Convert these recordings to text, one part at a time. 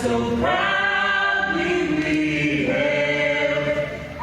so proudly we hailed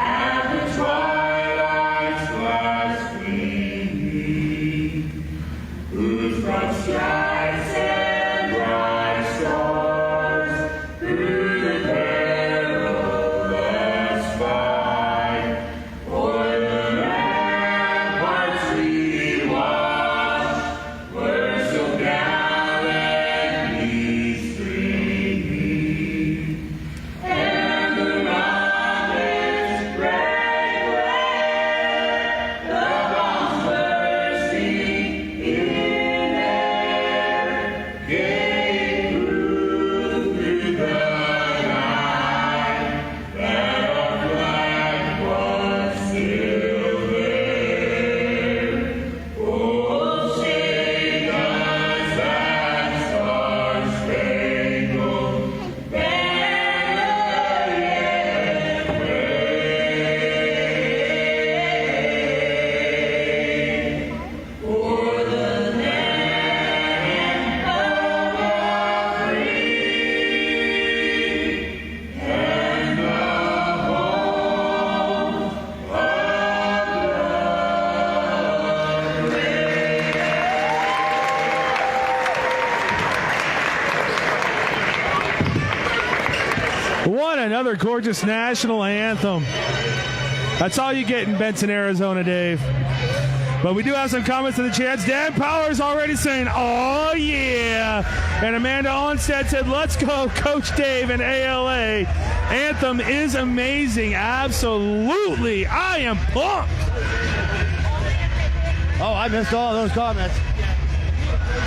another gorgeous national anthem. That's all you get in Benson, Arizona, Dave. But we do have some comments in the chats. Dan Power's already saying, oh, yeah. And Amanda Onstead said, let's go, Coach Dave and ALA. Anthem is amazing. Absolutely. I am pumped. Oh, I missed all those comments.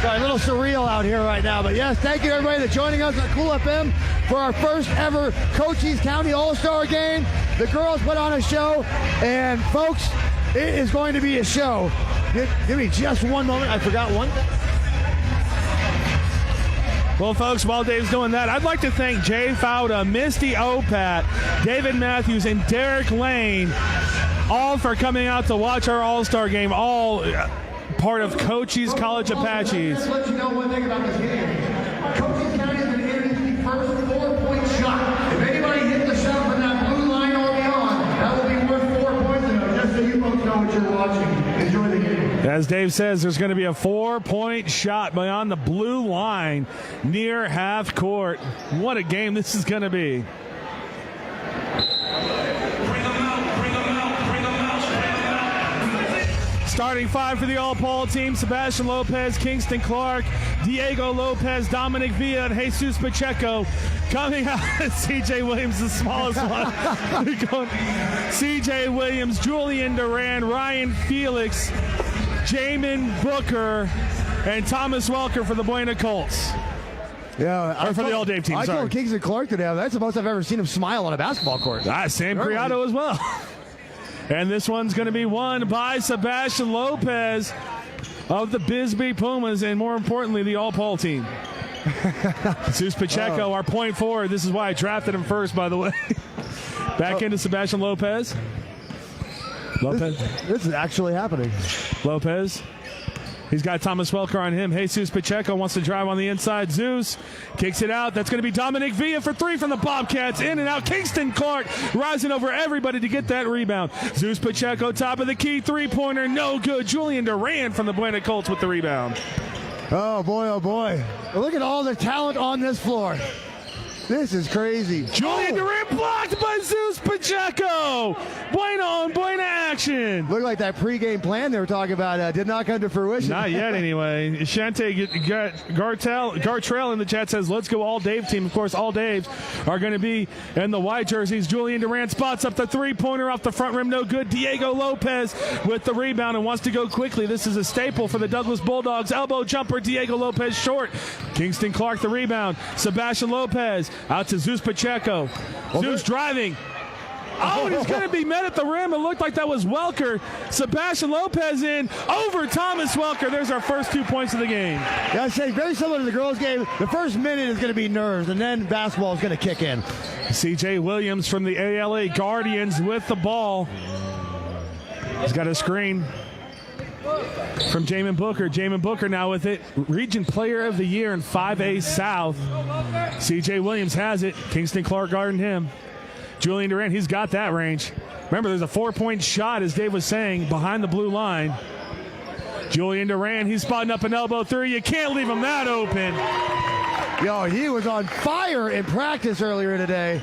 Sorry, a little surreal out here right now. But yes, thank you everybody that's joining us on Cool FM for our first ever Cochise County All-Star Game. The girls put on a show, and folks, it is going to be a show. Give me just one moment. I forgot one thing. Well, folks, while Dave's doing that, I'd like to thank Jay Fauda, Misty Opat, David Matthews, and Derek Lane, all for coming out to watch our All-Star Game, all part of Cochise College Apaches. Just let you know one thing about this game. Cochise County has been introducing the first 4-point shot. If anybody hit the shot from that blue line or beyond, that will be worth 4 points. Just so you folks know what you're watching. Enjoy the game. As Dave says, there's going to be a 4-point shot beyond the blue line near half court. What a game this is going to be. Starting five for the all-Paul team: Sebastian Lopez, Kingston Clark, Diego Lopez, Dominic Villa, and Jesus Pacheco. Coming out, C.J. Williams, the smallest one. C.J. Williams, Julian Duran, Ryan Felix, Jamin Booker, and Thomas Welker for the Buena Colts. Yeah, or for the all-Dave team, I sorry. told Kingston Clark today, that's the most I've ever seen him smile on a basketball court. Sam Criado as well. And this one's going to be won by Sebastian Lopez of the Bisbee Pumas, and more importantly, the All-Paul team. Jesus Pacheco, our point forward. This is why I drafted him first, by the way. Back into Sebastian Lopez. This is actually happening. Lopez. He's got Thomas Welker on him. Jesus Pacheco wants to drive on the inside. Zeus kicks it out. That's going to be Dominic Villa for three from the Bobcats. In and out. Kingston Clark rising over everybody to get that rebound. Zeus Pacheco, top of the key. Three-pointer, no good. Julian Duran from the Buena Colts with the rebound. Oh, boy, oh, boy. Look at all the talent on this floor. This is crazy. Julian Duran blocked by Zeus Pacheco. Buena on Buena action. Looked like that pregame plan they were talking about did not come to fruition. Not yet, anyway. Shante Gartrell in the chat says, let's go all Dave team. Of course, all Daves are going to be in the white jerseys. Julian Duran spots up the three-pointer off the front rim. No good. Diego Lopez with the rebound and wants to go quickly. This is a staple for the Douglas Bulldogs. Elbow jumper. Diego Lopez short. Kingston Clark the rebound. Sebastian Lopez out to Zeus Pacheco. Zeus driving. Oh, and he's going to be met at the rim. It looked like that was Welker. Sebastian Lopez in over Thomas Welker. There's our first 2 points of the game. Yeah, I say very similar to the girls' game. The first minute is going to be nerves, and then basketball is going to kick in. C.J. Williams from the ALA Guardians with the ball. He's got a screen from Jamin Booker. Jamin Booker now with it. Region Player of the Year in 5A South. C.J. Williams has it. Kingston Clark guarding him. Julian Duran, he's got that range. Remember, there's a 4-point shot, as Dave was saying, behind the blue line. Julian Duran, he's spotting up an elbow three. You can't leave him that open. Yo, he was on fire in practice earlier today.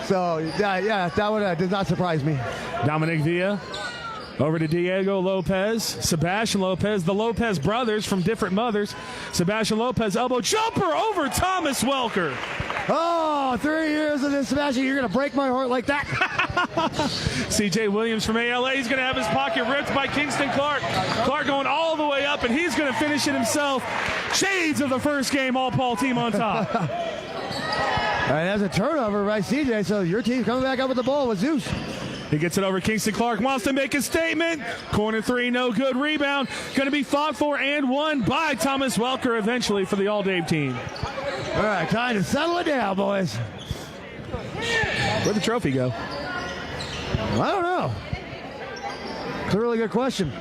So, yeah, that one does not surprise me. Dominic Villa over to Diego Lopez. Sebastian Lopez, the Lopez brothers from different mothers. Sebastian Lopez, elbow jumper over Thomas Welker. Oh, 3 years of this, Sebastian. You're going to break my heart like that. C.J. Williams from ALA. He's going to have his pocket ripped by Kingston Clark. Clark going all the way up, and he's going to finish it himself. Shades of the first game, all-Paul team on top. All right, that's a turnover by C.J., so your team's coming back up with the ball with Zeus. He gets it over. Kingston Clark wants to make a statement. Corner three, no good. Rebound. Going to be fought for and won by Thomas Welker eventually for the all-Dave team. All right, time to settle it down, boys. Where'd the trophy go? I don't know. It's a really good question.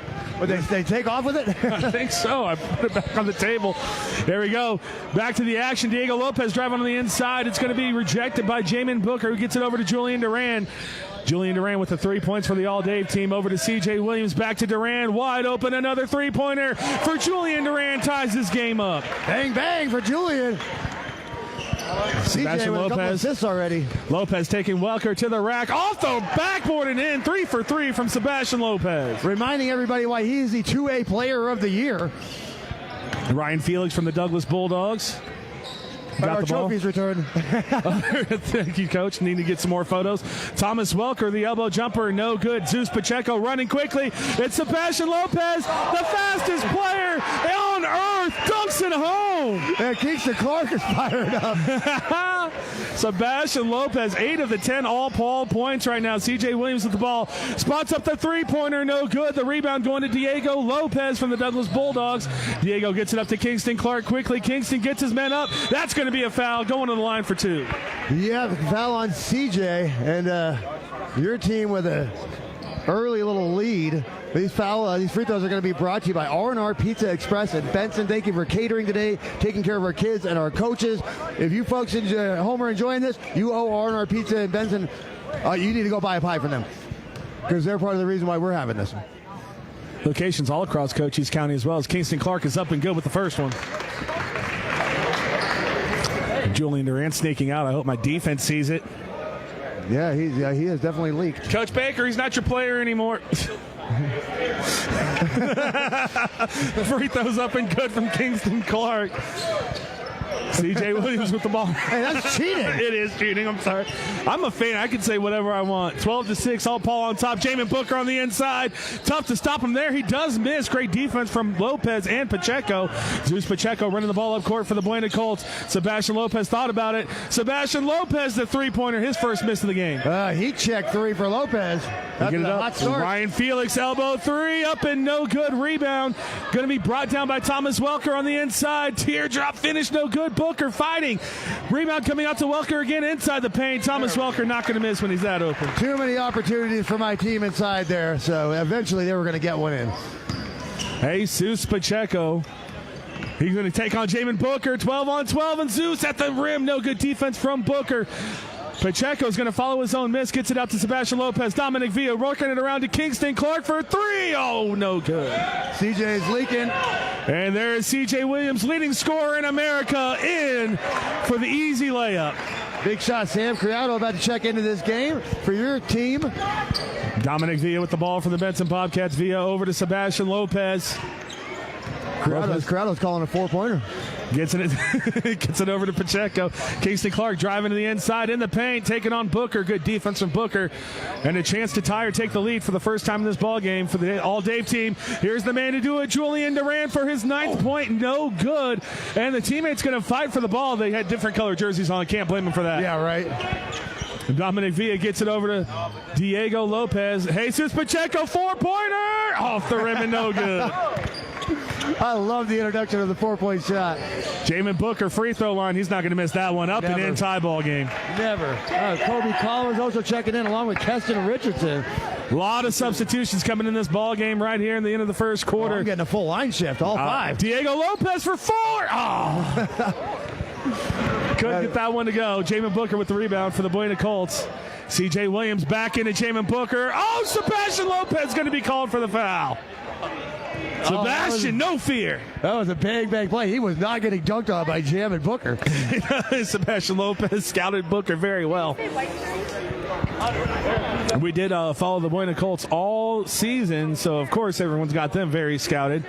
But they take off with it? I think so. I put it back on the table. There we go. Back to the action. Diego Lopez driving on the inside. It's going to be rejected by Jamin Booker, who gets it over to Julian Duran. Julian Duran with the 3 points for the all-Dave team. Over to C.J. Williams. Back to Duran. Wide open. Another three-pointer for Julian Duran. Ties this game up. Bang, bang for Julian. Sebastian with a couple Lopez. assists already. Lopez taking Welker to the rack. Off the backboard and in. 3 for 3 from Sebastian Lopez. Reminding everybody why he's the 2A player of the year. Ryan Felix from the Douglas Bulldogs. Got Our the ball. trophies returned. Thank you, Coach. Need to get some more photos. Thomas Welker, the elbow jumper, no good. Zeus Pacheco running quickly. It's Sebastian Lopez, the fastest player on earth, dunks it home. And Kingston Clark is fired up. Sebastian Lopez, 8 of the 10 all-Paul points right now. C.J. Williams with the ball. Spots up the three-pointer, no good. The rebound going to Diego Lopez from the Douglas Bulldogs. Diego gets it up to Kingston Clark quickly. Kingston gets his men up. That's going to be a foul, going to the line for 2. Yeah, the foul on CJ, and your team with a early little lead. These free throws are going to be brought to you by R&R Pizza Express and Benson. Thank you for catering today, taking care of our kids and our coaches. If you folks at home are enjoying this, you owe R&R Pizza and Benson. You need to go buy a pie from them because they're part of the reason why we're having this. Locations all across Cochise County as well as Kingston Clark is up and good with the first one. Julian Durant sneaking out. I hope my defense sees it. Yeah, he has definitely leaked. Coach Baker, he's not your player anymore. Free throws up and good from Kingston Clark. C.J. Williams with the ball. Hey, that's cheating. It is cheating. I'm sorry. I'm a fan. I can say whatever I want. 12-6. All Paul on top. Jamin Booker on the inside. Tough to stop him there. He does miss. Great defense from Lopez and Pacheco. Zeus Pacheco running the ball up court for the Buena Colts. Sebastian Lopez thought about it. Sebastian Lopez, the three-pointer, his first miss of the game. He checked 3 for Lopez. That's a hot start. Ryan Felix, elbow 3, up and no good. Rebound. Going to be brought down by Thomas Welker on the inside. Teardrop finish, no good. Booker fighting. Rebound coming out to Welker again inside the paint. Thomas Welker not going to miss when he's that open. Too many opportunities for my team inside there, so eventually they were going to get one in. Jesus Pacheco. He's going to take on Jamin Booker. 12 on 12, and Zeus at the rim. No good defense from Booker. Pacheco's going to follow his own miss. Gets it out to Sebastian Lopez. Dominic Villa working it around to Kingston Clark for 3. Oh, no good. CJ's leaking. And there's C.J. Williams, leading scorer in America, in for the easy layup. Big shot, Sam Criado about to check into this game for your team. Dominic Villa with the ball for the Benson Bobcats. Villa over to Sebastian Lopez. Criado's calling a 4-pointer. Gets it over to Pacheco. Kingston Clark driving to the inside in the paint, taking on Booker. Good defense from Booker. And a chance to tie or take the lead for the first time in this ball game for the All-Dave team. Here's the man to do it, Julian Durant for his 9th point. No good. And the teammate's going to fight for the ball. They had different color jerseys on. Can't blame him for that. Yeah, right. Dominic Villa gets it over to Diego Lopez. Jesus Pacheco, 4-pointer. Off the rim and no good. I love the introduction of the 4-point shot. Jamin Booker, free throw line. He's not going to miss that one. Up and in, tie ball game. Never. Kobe Collins also checking in along with Keston Richardson. A lot of substitutions coming in this ball game right here in the end of the first quarter. I'm getting a full line shift, all 5. Diego Lopez for 4. Oh. Couldn't get that one to go. Jamin Booker with the rebound for the Buena Colts. C.J. Williams back into Jamin Booker. Oh, Sebastian Lopez going to be called for the foul. Sebastian, no fear. That was a bang play. He was not getting dunked on by Jamin Booker. Sebastian Lopez scouted Booker very well. We did follow the Buena Colts all season, so of course everyone's got them very scouted.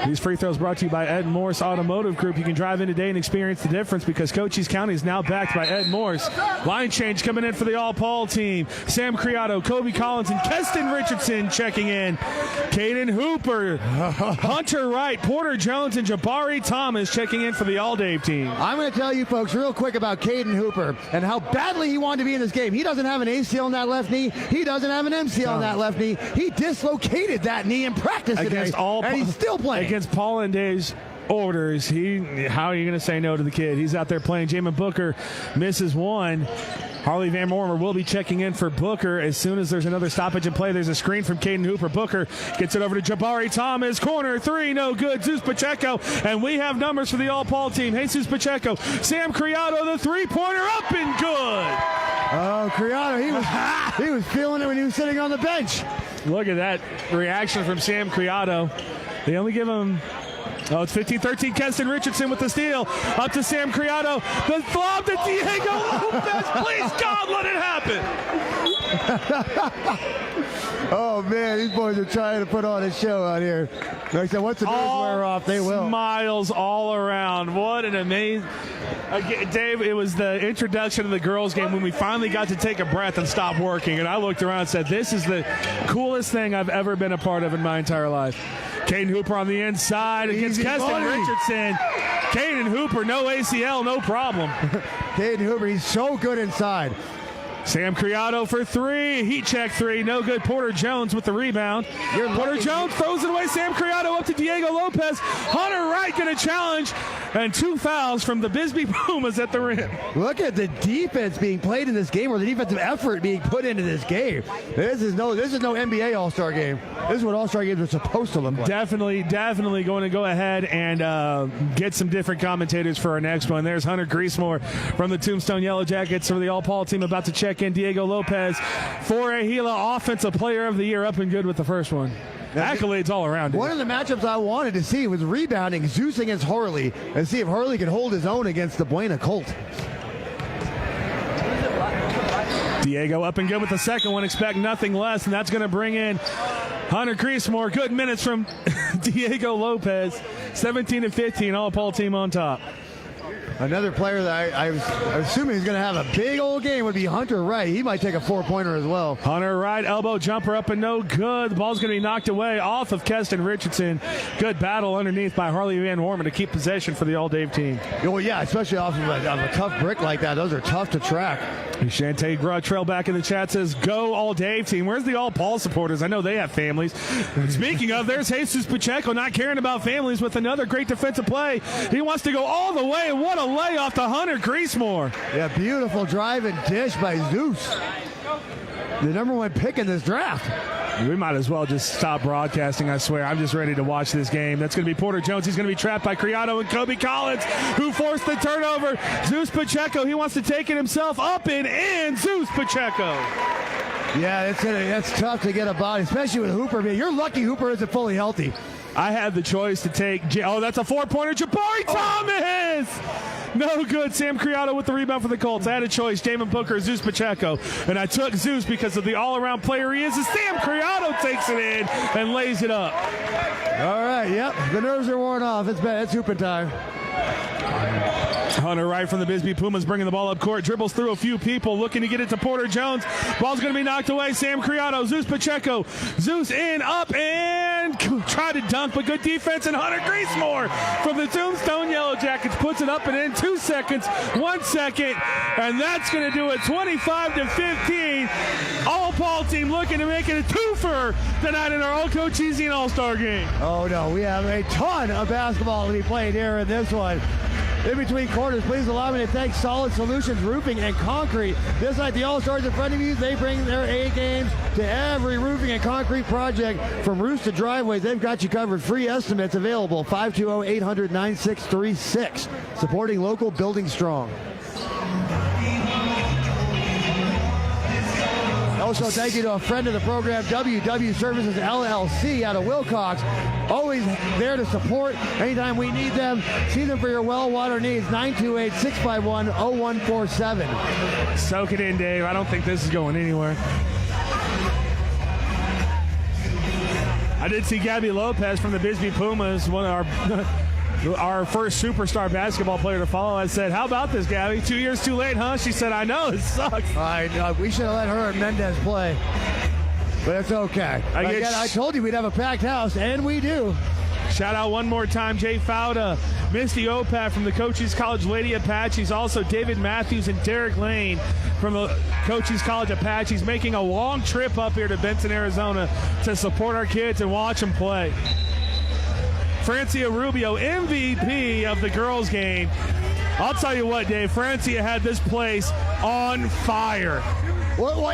These free throws brought to you by Ed Morse Automotive Group. You can drive in today and experience the difference because Cochise County is now backed by Ed Morse. Line change coming in for the All-Paul team. Sam Criado, Kobe Collins, and Keston Richardson checking in. Caden Hooper, Hunter Wright, Porter Jones, and Jabari Thomas checking in for the All-Dave team. I'm going to tell you folks real quick about Caden Hooper and how badly he wanted to be in this game. He doesn't have an ACL in that left knee. He doesn't have an MCL in that left knee. He dislocated that knee in practice today, and he's still playing. Against Paul and Dave's orders, how are you going to say no to the kid? He's out there playing. Jamin Booker misses one. Harley Van Mormer will be checking in for Booker as soon as there's another stoppage in play. There's a screen from Caden Hooper. Booker gets it over to Jabari Thomas. Corner 3, no good. Zeus Pacheco, and we have numbers for the All-Paul team. Jesus Pacheco, Sam Criado, the three-pointer up and good. Oh, Criado, he was feeling it when he was sitting on the bench. Look at that reaction from Sam Criado. They only give him Oh, it's 15-13. Keston Richardson with the steal. Up to Sam Criado. The lob to Diego Lopez. Please, God, let it happen. Oh, man, these boys are trying to put on a show out here. Like I said, once the nerves wear off, they will. Smiles all around. What an amazing... Dave, it was the introduction of the girls' game when we finally got to take a breath and stop working. And I looked around and said, this is the coolest thing I've ever been a part of in my entire life. Caden Hooper on the inside against Keston Richardson. Caden Hooper, no ACL, no problem. Caden Hooper, he's so good inside. Sam Criado for three. Heat check three. No good. Porter Jones with the rebound. Porter Jones throws it away. Sam Criado up to Diego Lopez. Hunter Wright going to challenge. And 2 fouls from the Bisbee Pumas at the rim. Look at the defense being played in this game, or the defensive effort being put into this game. This is no NBA All-Star game. This is what All-Star games are supposed to look like. Definitely going to go ahead and get some different commentators for our next one. There's Hunter Greasemore from the Tombstone Yellow Jackets for the All-Paul team about to check in. Diego Lopez for a Gila Offensive Player of the Year, up and good with the first one. Accolades all around. One of the matchups I wanted to see was rebounding Zeus against Hurley and see if Hurley could hold his own against the Buena Colt. Diego up and good with the second one. Expect nothing less, and that's going to bring in Hunter Greasemore. Good minutes from Diego Lopez. 17-15, All-Paul team on top. Another player that I was assuming is going to have a big old game would be Hunter Wright. He might take a 4-pointer as well. Hunter Wright, elbow jumper up and no good. The ball's going to be knocked away off of Keston Richardson. Good battle underneath by Harley Van Wormen to keep possession for the All-Dave team. Oh, yeah, especially off of a tough brick like that. Those are tough to track. Shantae Grottrell back in the chat says, go All-Dave team. Where's the All-Paul supporters? I know they have families. Speaking of, there's Jesus Pacheco not caring about families with another great defensive play. He wants to go all the way. What a layoff to Hunter Greasemore. Yeah, beautiful drive and dish by Zeus. The number one pick in this draft. We might as well just stop broadcasting, I swear. I'm just ready to watch this game. That's going to be Porter Jones. He's going to be trapped by Criado and Kobe Collins, who forced the turnover. Zeus Pacheco, he wants to take it himself. Up and in, Zeus Pacheco. Yeah, that's tough to get a body, especially with Hooper. You're lucky Hooper isn't fully healthy. I had the choice to take... that's a 4-pointer. Jabari Thomas! No good. Sam Criado with the rebound for the Colts. I had a choice. Damon Booker, Zeus Pacheco. And I took Zeus because of the all-around player he is. And Sam Criado takes it in and lays it up. All right, yep. The nerves are worn off. It's hooping time. Hunter Wright from the Bisbee Pumas bringing the ball up court. Dribbles through a few people, looking to get it to Porter Jones. Ball's going to be knocked away. Sam Criado, Zeus Pacheco. Zeus in, up, and try to dunk, but good defense. And Hunter Greasemore from the Tombstone Yellow Jackets puts it up and in. 2 seconds, 1 second, and that's going to do it. 25-15. All-Paul team looking to make it a twofer tonight in our All-Cochesian All-Star game. Oh, no. We have a ton of basketball to be played here in this one. In between quarters, please allow me to thank Solid Solutions Roofing and Concrete. This night, the All-Stars in front of you, they bring their A-games to every roofing and concrete project. From roofs to driveways, they've got you covered. Free estimates available, 520-800-9636. Supporting local, building strong. Also, thank you to a friend of the program, WW Services LLC out of Wilcox. Always there to support anytime we need them. See them for your well water needs. 928-651-0147. Soak it in, Dave. I don't think this is going anywhere. I did see Gabby Lopez from the Bisbee Pumas, one of our first superstar basketball player to follow. I said, how about this, Gabby? 2 years too late, huh? She said, I know, it sucks. I know. We should have let her and Mendez play. But it's okay. I told you we'd have a packed house, and we do. Shout out one more time, Jay Fauda, Misty Opat from the Cochise College Lady Apaches, also David Matthews and Derek Lane from the Cochise College Apaches, making a long trip up here to Benson, Arizona to support our kids and watch them play. Francia Rubio, MVP of the girls' game. I'll tell you what, Dave, Francia had this place on fire. Well,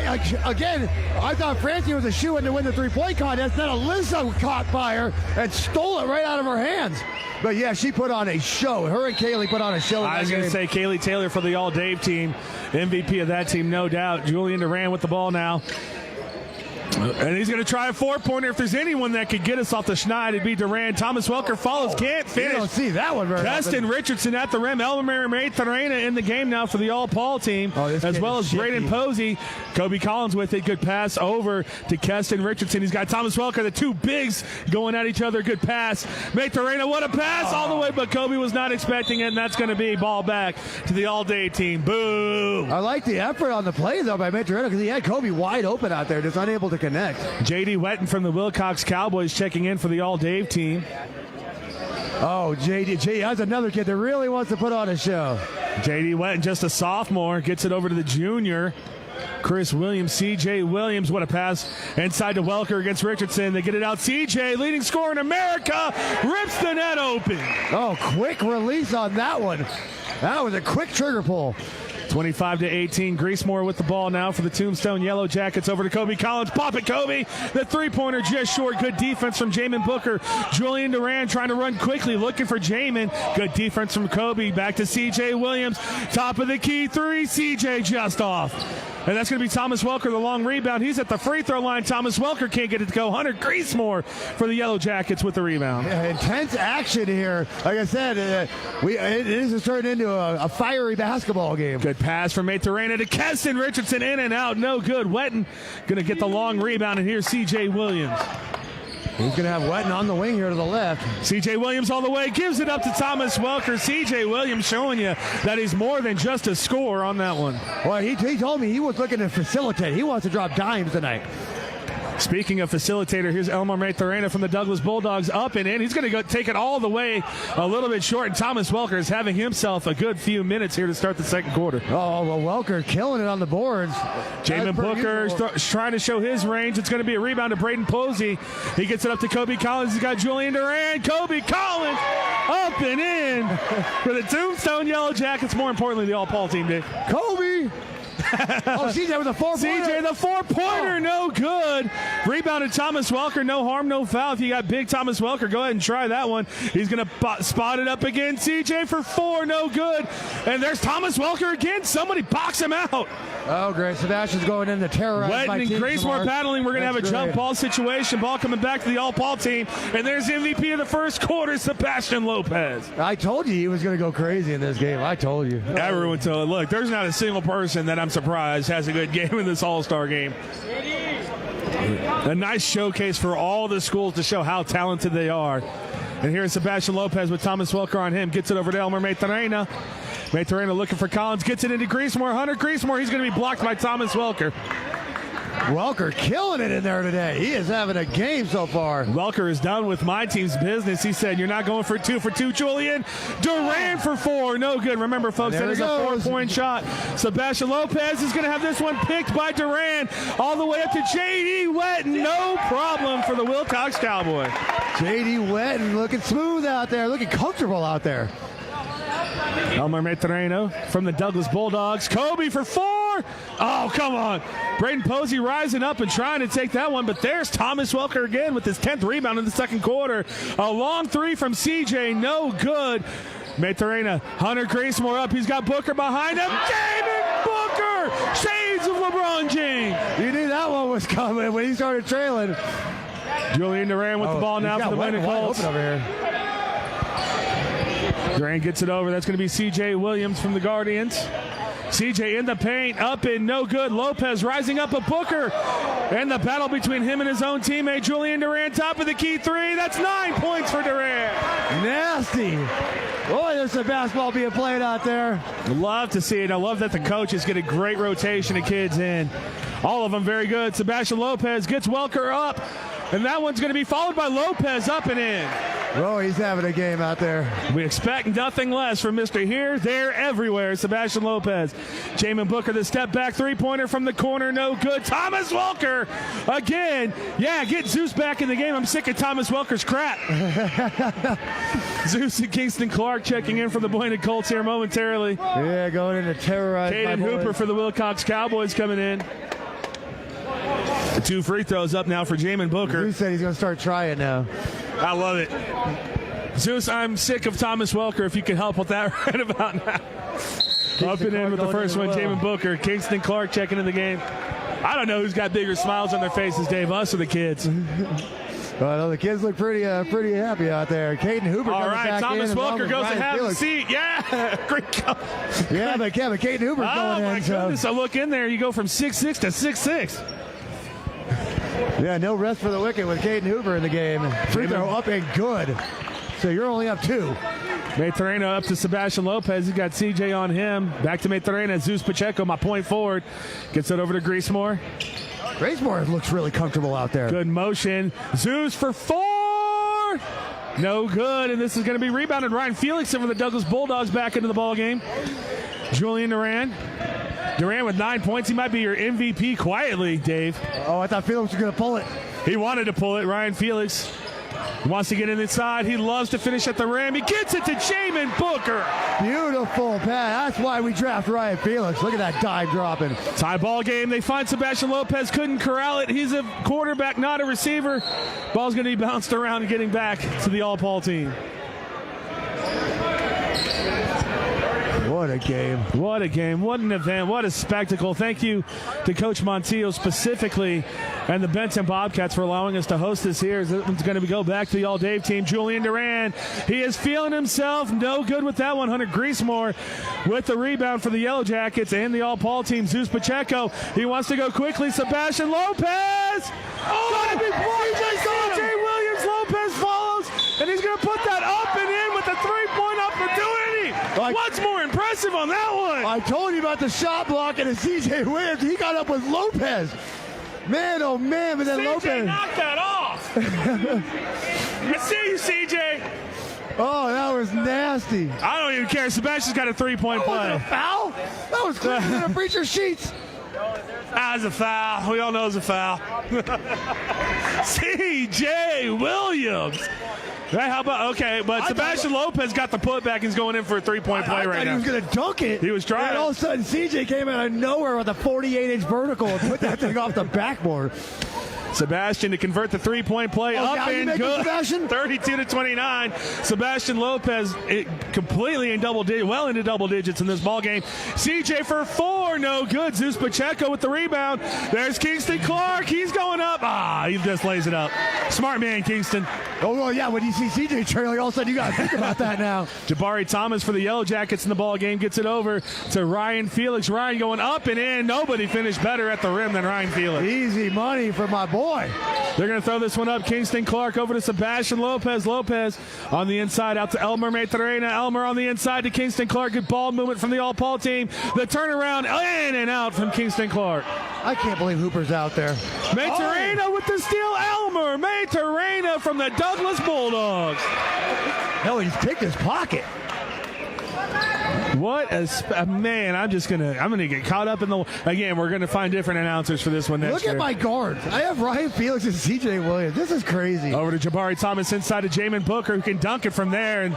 again, I thought Francia was a shoo-in to win the three-point contest. Then Alyssa caught fire and stole it right out of her hands. But, yeah, she put on a show. Her and Kaylee put on a show. I was going to say Kaylee Taylor for the All-Dave team. MVP of that team, no doubt. Julian Duran with the ball now. And he's going to try a 4-pointer. If there's anyone that could get us off the schneid, it'd be Durant. Thomas Welker follows, can't finish. You don't see that one very Preston often. Richardson at the rim. Elmer Maithrena in the game now for the All-Paul team, as well as Braden Posey. Kobe Collins with it. Good pass over to Keston Richardson. He's got Thomas Welker, the two bigs going at each other. Good pass. Maithrena, what a pass all the way, but Kobe was not expecting it, and that's going to be ball back to the All-Day team. Boo! I like the effort on the play, though, by Maithrena, because he had Kobe wide open out there, just unable to connect. J.D. Wetton from the Wilcox Cowboys checking in for the All-Dave team. Oh, J.D. That's another kid that really wants to put on a show. J.D. Wetton, just a sophomore, gets it over to the junior, Chris Williams. C.J. Williams, what a pass inside to Welker against Richardson. They get it out. C.J., leading scorer in America, rips the net open. Oh, quick release on that one. That was a quick trigger pull. 25-18. Greasemore with the ball now for the Tombstone Yellow Jackets. Over to Kobe Collins. Pop it, Kobe. The three-pointer just short. Good defense from Jamin Booker. Julian Duran trying to run quickly, looking for Jamin. Good defense from Kobe. Back to C.J. Williams. Top of the key three. C.J. just off. And that's going to be Thomas Welker, the long rebound. He's at the free throw line. Thomas Welker can't get it to go. Hunter Greasemore for the Yellow Jackets with the rebound. Yeah, intense action here. Like I said, it is turning into a fiery basketball game. Good pass from Maithrena to Keston Richardson, in and out, no good. Wetton going to get the long rebound, and here's C.J. Williams. He's going to have Wetton on the wing here to the left. C.J. Williams all the way, gives it up to Thomas Welker. C.J. Williams showing you that he's more than just a scorer on that one. Well, he told me he was looking to facilitate. He wants to drop dimes tonight. Speaking of facilitator, here's Elmer Maithrena from the Douglas Bulldogs, up and in. He's going to go take it all the way a little bit short, and Thomas Welker is having himself a good few minutes here to start the second quarter. Oh, well, Welker killing it on the boards. Jamin Booker trying to show his range. It's going to be a rebound to Braden Posey. He gets it up to Kobe Collins. He's got Julian Duran. Kobe Collins up and in for the Tombstone Yellow Jackets. More importantly, the All-Paul team did. Kobe! Oh, CJ with a 4-pointer. CJ, the 4-pointer, no good. Rebounded Thomas Welker, no harm, no foul. If you got big Thomas Welker, go ahead and try that one. He's going to spot it up again. CJ for 4, no good. And there's Thomas Welker again. Somebody box him out. Oh, great. Sebastian's going in to terrorize Wetton my team. and Greasemore paddling. We're going to have a jump ball situation. Ball coming back to the All-Paul team. And there's the MVP of the first quarter, Sebastian Lopez. I told you he was going to go crazy in this game. I told you. Everyone told. Look, there's not a single person that I'm surprised has a good game in this All-Star game. A nice showcase for all the schools to show how talented they are. And here's Sebastian Lopez with Thomas Welker on him. Gets it over to Elmer Maithrena. Maithrena looking for Collins. Gets it into Greasemore. Hunter Greasemore. He's going to be blocked by Thomas Welker. Welker killing it in there today. He is having a game so far. Welker is done with my team's business. He said, you're not going for 2 for 2. Julian Duran for 4. No good. Remember, folks, that is a 4-point shot. Sebastian Lopez is going to have this one picked by Duran all the way up to J.D. Wetton. No problem for the Wilcox Cowboy. J.D. Wetton looking smooth out there, looking comfortable out there. Elmer Maithrena from the Douglas Bulldogs. Kobe for 4. Oh, come on. Braden Posey rising up and trying to take that one, but there's Thomas Welker again with his 10th rebound in the second quarter. A long 3 from CJ, no good. Maithrena, Hunter Greasemore up. He's got Booker behind him. David Booker! Shades of LeBron James. You knew that one was coming when he started trailing. Julian Duran with the ball now for the Winter Colts. Over here. Duran gets it over. That's going to be C.J. Williams from the Guardians. CJ in the paint, up and no good. Lopez rising up a Booker. And the battle between him and his own teammate, Julian Duran, top of the key 3. That's 9 points for Duran. Nasty. Boy, there's some basketball being played out there. Love to see it. I love that the coaches get a great rotation of kids in. All of them very good. Sebastian Lopez gets Welker up. And that one's going to be followed by Lopez up and in. Oh, he's having a game out there. We expect nothing less from Mr. Here, There, Everywhere, Sebastian Lopez. Jamin Booker, the step back three-pointer from the corner, no good. Thomas Welker again. Yeah, get Zeus back in the game. I'm sick of Thomas Welker's crap. Zeus and Kingston Clark checking in for the Buena Colts here momentarily. Yeah, going in to terrorize my Caden Hooper for the Wilcox Cowboys coming in. The 2 free throws up now for Jamin Booker. Zeus said he's going to start trying now. I love it. Zeus, I'm sick of Thomas Welker. If you can help with that right about now. Up and in with the first one, Jamin Booker. Kingston Clark checking in the game. I don't know who's got bigger smiles on their faces, Dave, us or the kids. Well, the kids look pretty happy out there. Caden Hooper All comes right, back Thomas in. Wilker goes to Ryan have Felix. a seat. Yeah, great go. Yeah, but Caden Hooper's going in. Oh, my goodness. So. So look in there. You go from 6'6" to 6'6". Yeah, no rest for the wicket with Caden Hooper in the game. Free throw up and good. So you're only up 2. Maturena up to Sebastian Lopez. He's got CJ on him. Back to Maturena. Zeus Pacheco, my point forward. Gets it over to Greasemore. Greasemore looks really comfortable out there. Good motion. Zeus for 4. No good. And this is going to be rebounded. Ryan Felix over the Douglas Bulldogs back into the ball game. Julian Duran. Duran with 9 points. He might be your MVP quietly, Dave. Oh, I thought Felix was going to pull it. He wanted to pull it. Ryan Felix wants to get in inside. He loves to finish at the rim. He gets it to Jamin Booker. Beautiful pass. That's why we draft Ryan Felix. Look at that dive dropping. Tie ball game. They find Sebastian Lopez. Couldn't corral it. He's a quarterback, not a receiver. Ball's going to be bounced around and getting back to the All-Paul team. What a game. What a game. What an event. What a spectacle. Thank you to Coach Montillo specifically and the Benton Bobcats for allowing us to host this here. This one's going to go back to the All-Dave team. Julian Duran, he is feeling himself. No good with that one. Hunter Greasemore with the rebound for the Yellow Jackets and the All-Paul team. Zeus Pacheco, he wants to go quickly. Sebastian Lopez. Oh, CJ Williams Lopez follows, and he's going to put that up and in with a three-point opportunity. What's more impressive on that one? I told you about the shot block and CJ Williams. He got up with Lopez. Man, oh man, but then CJ Lopez knocked that off. I see you, CJ. Oh, that was nasty. I don't even care. Sebastian's got a three-point That play. wasn't a foul? That was cleaner than a breacher's sheets. That's a foul. We all know it's a foul. CJ Williams. Hey, how about, okay, but Sebastian Lopez got the putback. He's going in for a three-point play right now. He was going to dunk it. He was trying. And all of a sudden, CJ came out of nowhere with a 48-inch vertical and put that thing off the backboard. Sebastian to convert the three-point play up and good. 32-29. Sebastian Lopez completely in double digits, well into double digits in this ball game. CJ for 4, no good. Zeus Pacheco with the rebound. There's Kingston Clark. He's going up. He just lays it up. Smart man, Kingston. Oh, well, yeah, when you see CJ trailing, all of a sudden you got to think about that now. Jabari Thomas for the Yellow Jackets in the ball game gets it over to Ryan Felix. Ryan going up and in. Nobody finished better at the rim than Ryan Felix. Easy money for my boy. They're going to throw this one up. Kingston Clark over to Sebastian Lopez. Lopez on the inside out to Elmer Maturena. Elmer on the inside to Kingston Clark. Good ball movement from the All-Paul team. The turnaround in and out from Kingston Clark. I can't believe Hooper's out there. Maturena with the steal. Elmer Maturena from the Douglas Bulldogs. Hell, he just picked his pocket. What a man! I'm gonna get caught up in the. Again, we're gonna find different announcers for this one next year. Look at my guards. I have Ryan Felix and CJ Williams. This is crazy. Over to Jabari Thomas inside to Jamin Booker, who can dunk it from there. And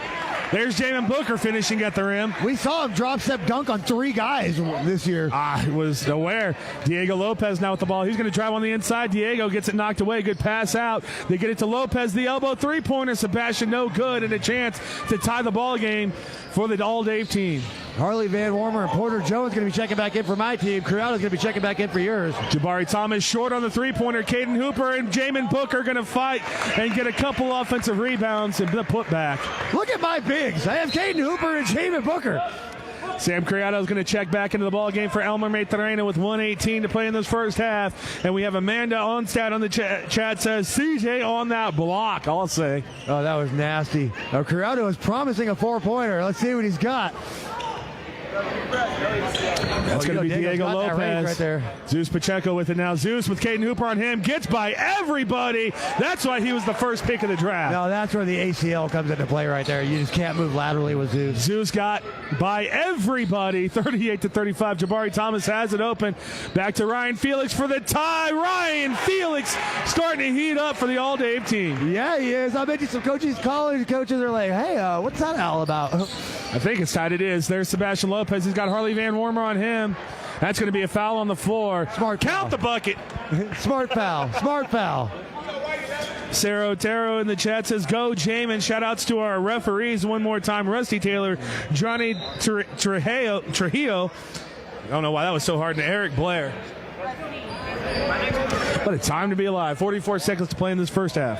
there's Jamin Booker finishing at the rim. We saw him drop step dunk on 3 guys this year. I was aware. Diego Lopez now with the ball. He's going to drive on the inside. Diego gets it knocked away. Good pass out. They get it to Lopez. The elbow three-pointer. Sebastian no good, and a chance to tie the ball game for the All-Dave team. Harley Van Warmer and Porter Jones going to be checking back in for my team. Corral's going to be checking back in for yours. Jabari Thomas short on the three-pointer. Caden Hooper and Jamin Booker going to fight and get a couple offensive rebounds and the putback. Look at my bigs. I have Caden Hooper and Jamin Booker. Sam Criado is going to check back into the ball game for Elmer Maturena with 1:18 to play in this first half. And we have Amanda Onstad on the chat says, CJ on that block, I'll say. Oh, that was nasty. Criado is promising a 4-pointer. Let's see what he's got. That's going to be Diego Lopez. Right there. Zeus Pacheco with it now. Zeus with Caden Hooper on him. Gets by everybody. That's why he was the first pick of the draft. No, that's where the ACL comes into play right there. You just can't move laterally with Zeus. Zeus got by everybody. 38-35. Jabari Thomas has it open. Back to Ryan Felix for the tie. Ryan Felix starting to heat up for the All-Dave team. Yeah, he is. I bet you some Cochise college coaches are like, hey, what's that all about? I think it's tight. It is. There's Sebastian Lopez. He's got Harley Van Warmer on him. That's going to be a foul on the floor. Smart Count foul. the bucket. Smart foul. Smart foul. Sarah Otero in the chat says, go Jamin. Shout outs to our referees one more time. Rusty Taylor, Johnny Trujillo. I don't know why that was so hard. And Eric Blair. What a time to be alive. 44 seconds to play in this first half.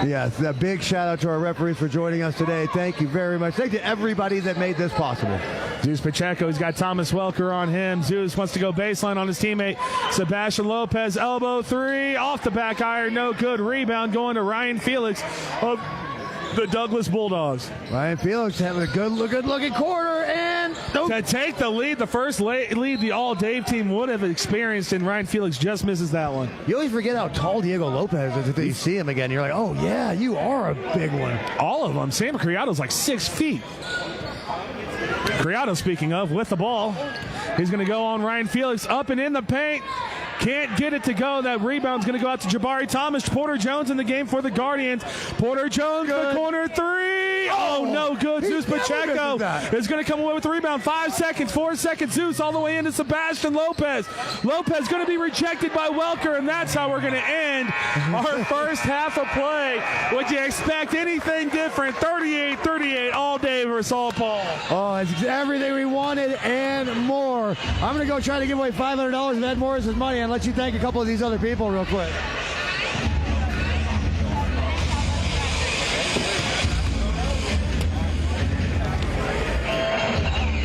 Yes, a big shout out to our referees for joining us today. Thank you very much. Thank you to everybody that made this possible. Zeus Pacheco, he's got Thomas Welker on him. Zeus wants to go baseline on his teammate. Sebastian Lopez, elbow three, off the back iron, no good. Rebound going to Ryan Felix of the Douglas Bulldogs. Ryan Felix having a good looking quarter, and to take the lead, the first lead the All-Dave team would have experienced, and Ryan Felix just misses that one. You always forget how tall Diego Lopez is until you see him again. You're like, oh yeah, you are a big one. All of them. Sam Criado's like 6 feet. Criado, speaking of, with the ball. He's going to go on Ryan Felix, up and in the paint. Can't get it to go. That rebound's going to go out to Jabari Thomas. Porter Jones in the game for the Guardians. Porter Jones, the corner three. Oh, no good. Zeus Pacheco is going to come away with the rebound. 5 seconds, 4 seconds. Zeus all the way into Sebastian Lopez. Lopez going to be rejected by Welker, and that's how we're going to end our first half of play. Would you expect anything different? 38-38, all day versus all Paul. Oh, it's everything we wanted and more. I'm going to go try to give away $500 of Ed Morris's money and let you thank a couple of these other people real quick.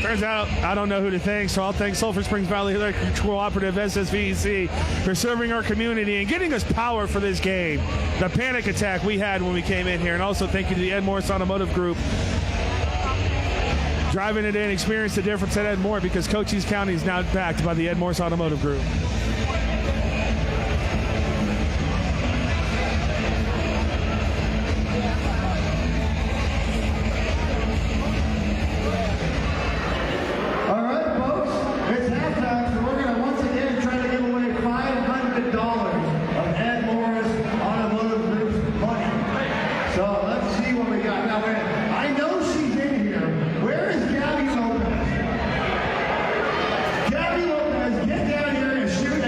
Turns out I don't know who to thank, so I'll thank Sulphur Springs Valley Electric Cooperative, SSVEC, for serving our community and getting us power for this game. The panic attack we had when we came in here. And also thank you to the MORSE Automotive Group. Driving it in, experience the difference at Ed Moore, because Cochise County is now backed by the MORSE Automotive Group. Gabby Lopez, get down here and shoot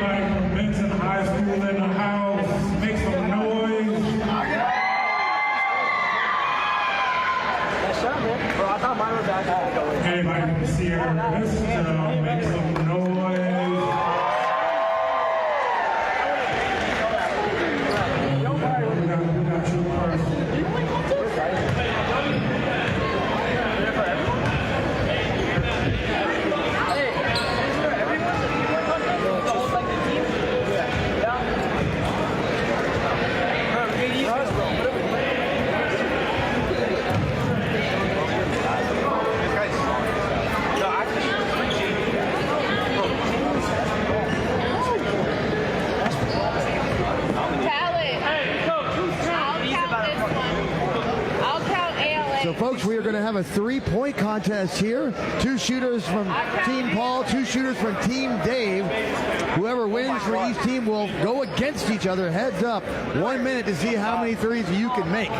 Everybody from Benson High School in the house, make some noise. Anybody from Sierra Vista, make some noise. We got you first. So, folks, we are going to have a 3-point contest here. 2 shooters from Team Paul, 2 shooters from Team Dave. Whoever wins for each team will go against each other. Heads up, 1 minute to see how many threes you can make.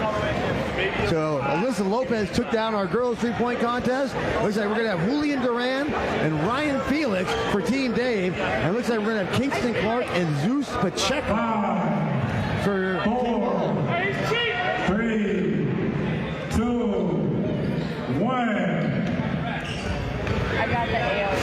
So, Alyssa Lopez took down our girls' 3-point contest. Looks like we're going to have Julian Duran and Ryan Felix for Team Dave. And it looks like we're going to have Kingston Clark and Zeus Pacheco for Team Paul. 3, 2, 1. I got the AO.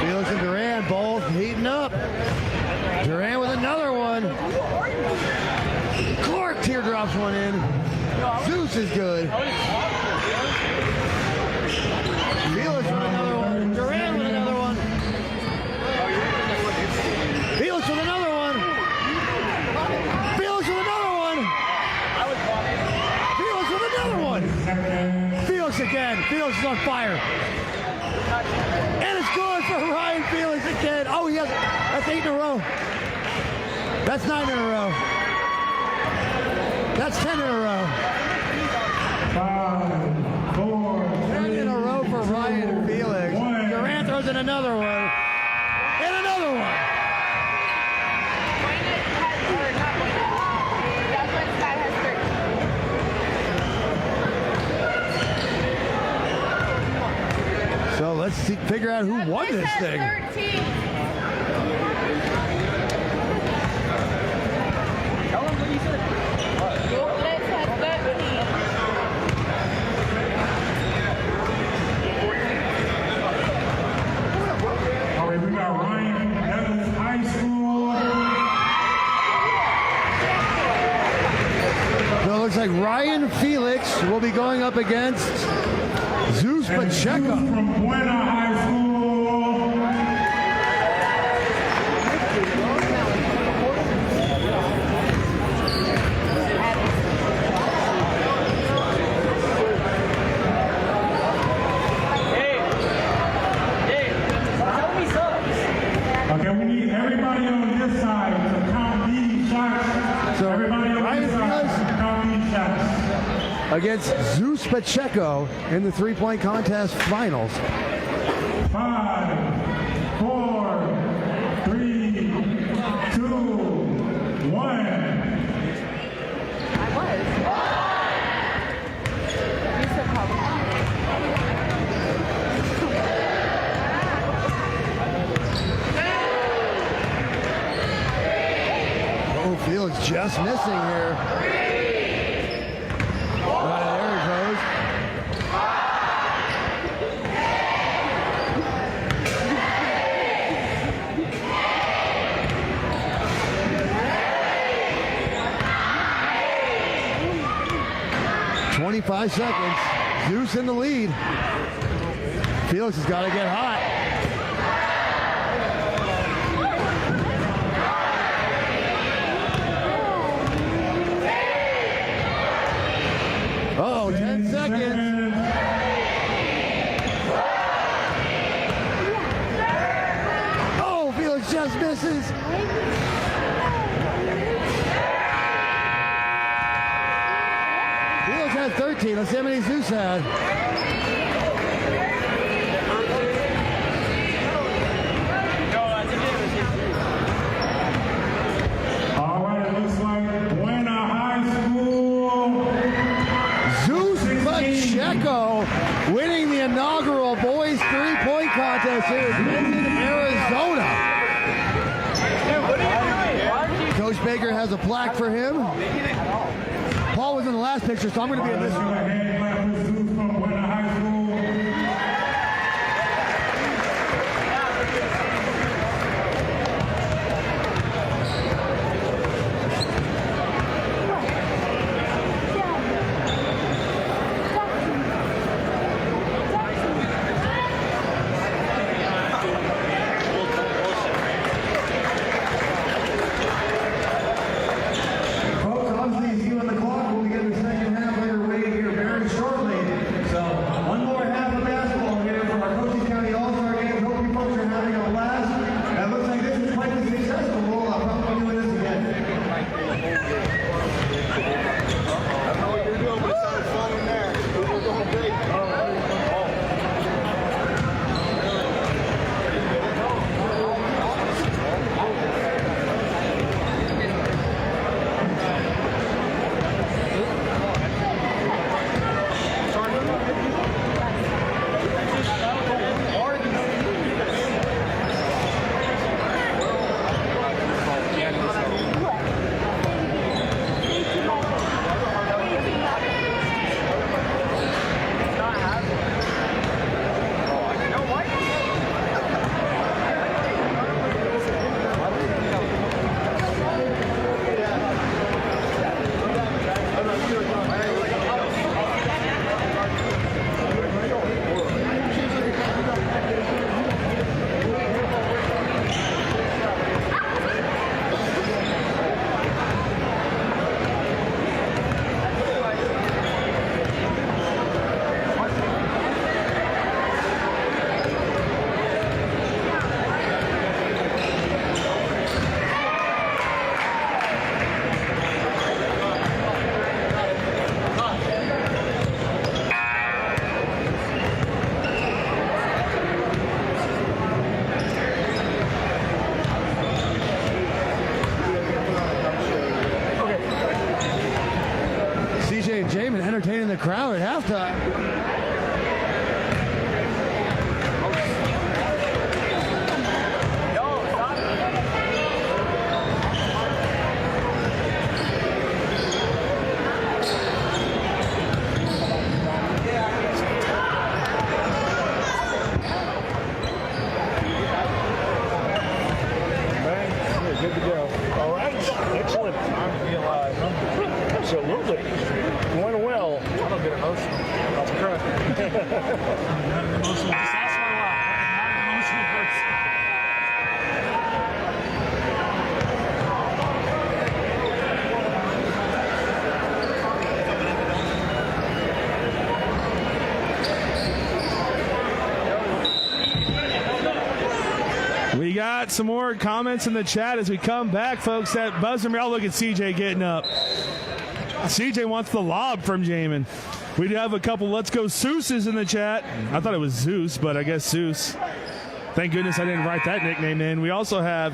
Felix and Duran both heating up. Duran with another one. Clark teardrops one in. Zeus is good. Felix with another one. Duran with another one. Felix with another one. Felix with another one. Felix with another one. Felix again. Felix is on fire. And it's good for Ryan Felix again. Oh, he has, that's 8 in a row. That's 9 in a row. That's 10 in a row. 5, 4, 10 in a row for Ryan Felix. Durant throws in another one. And another one. So let's see, figure out who won this thing. 13. All right, we got Ryan Evans High School. So it looks like Ryan Felix will be going up against Zeus And Pacheco. Zeus from Buena High School. Okay, we need everybody on this side to count these shots. So, everybody on Ryan this side Felix to count these shots. against Zeus Pacheco in the 3-point contest finals. 5, 4, 3, 2, 1. Oh, Felix just missing here. There he goes. "25 seconds. Zeus in the lead. Felix has got to get hot. Oh, 10 seconds. Oh, Felix just misses. Felix had 13. Let's see how many Zeus had. All right, Baker has a plaque for him. Paul was in the last picture, so I'm going to be in this one. Jamin entertaining the crowd at halftime. Good to go. All right. Excellent. Time to be alive. Absolutely. Going well. I don't get emotional. That's correct. Not an emotional. That's my life. Not an emotional person. We got some more comments in the chat as we come back, folks. That buzzer, y'all look at CJ getting up. CJ wants the lob from Jamin. We do have a couple Let's Go Seuss's in the chat. I thought it was Zeus, but I guess Seuss. Thank goodness I didn't write that nickname in. We also have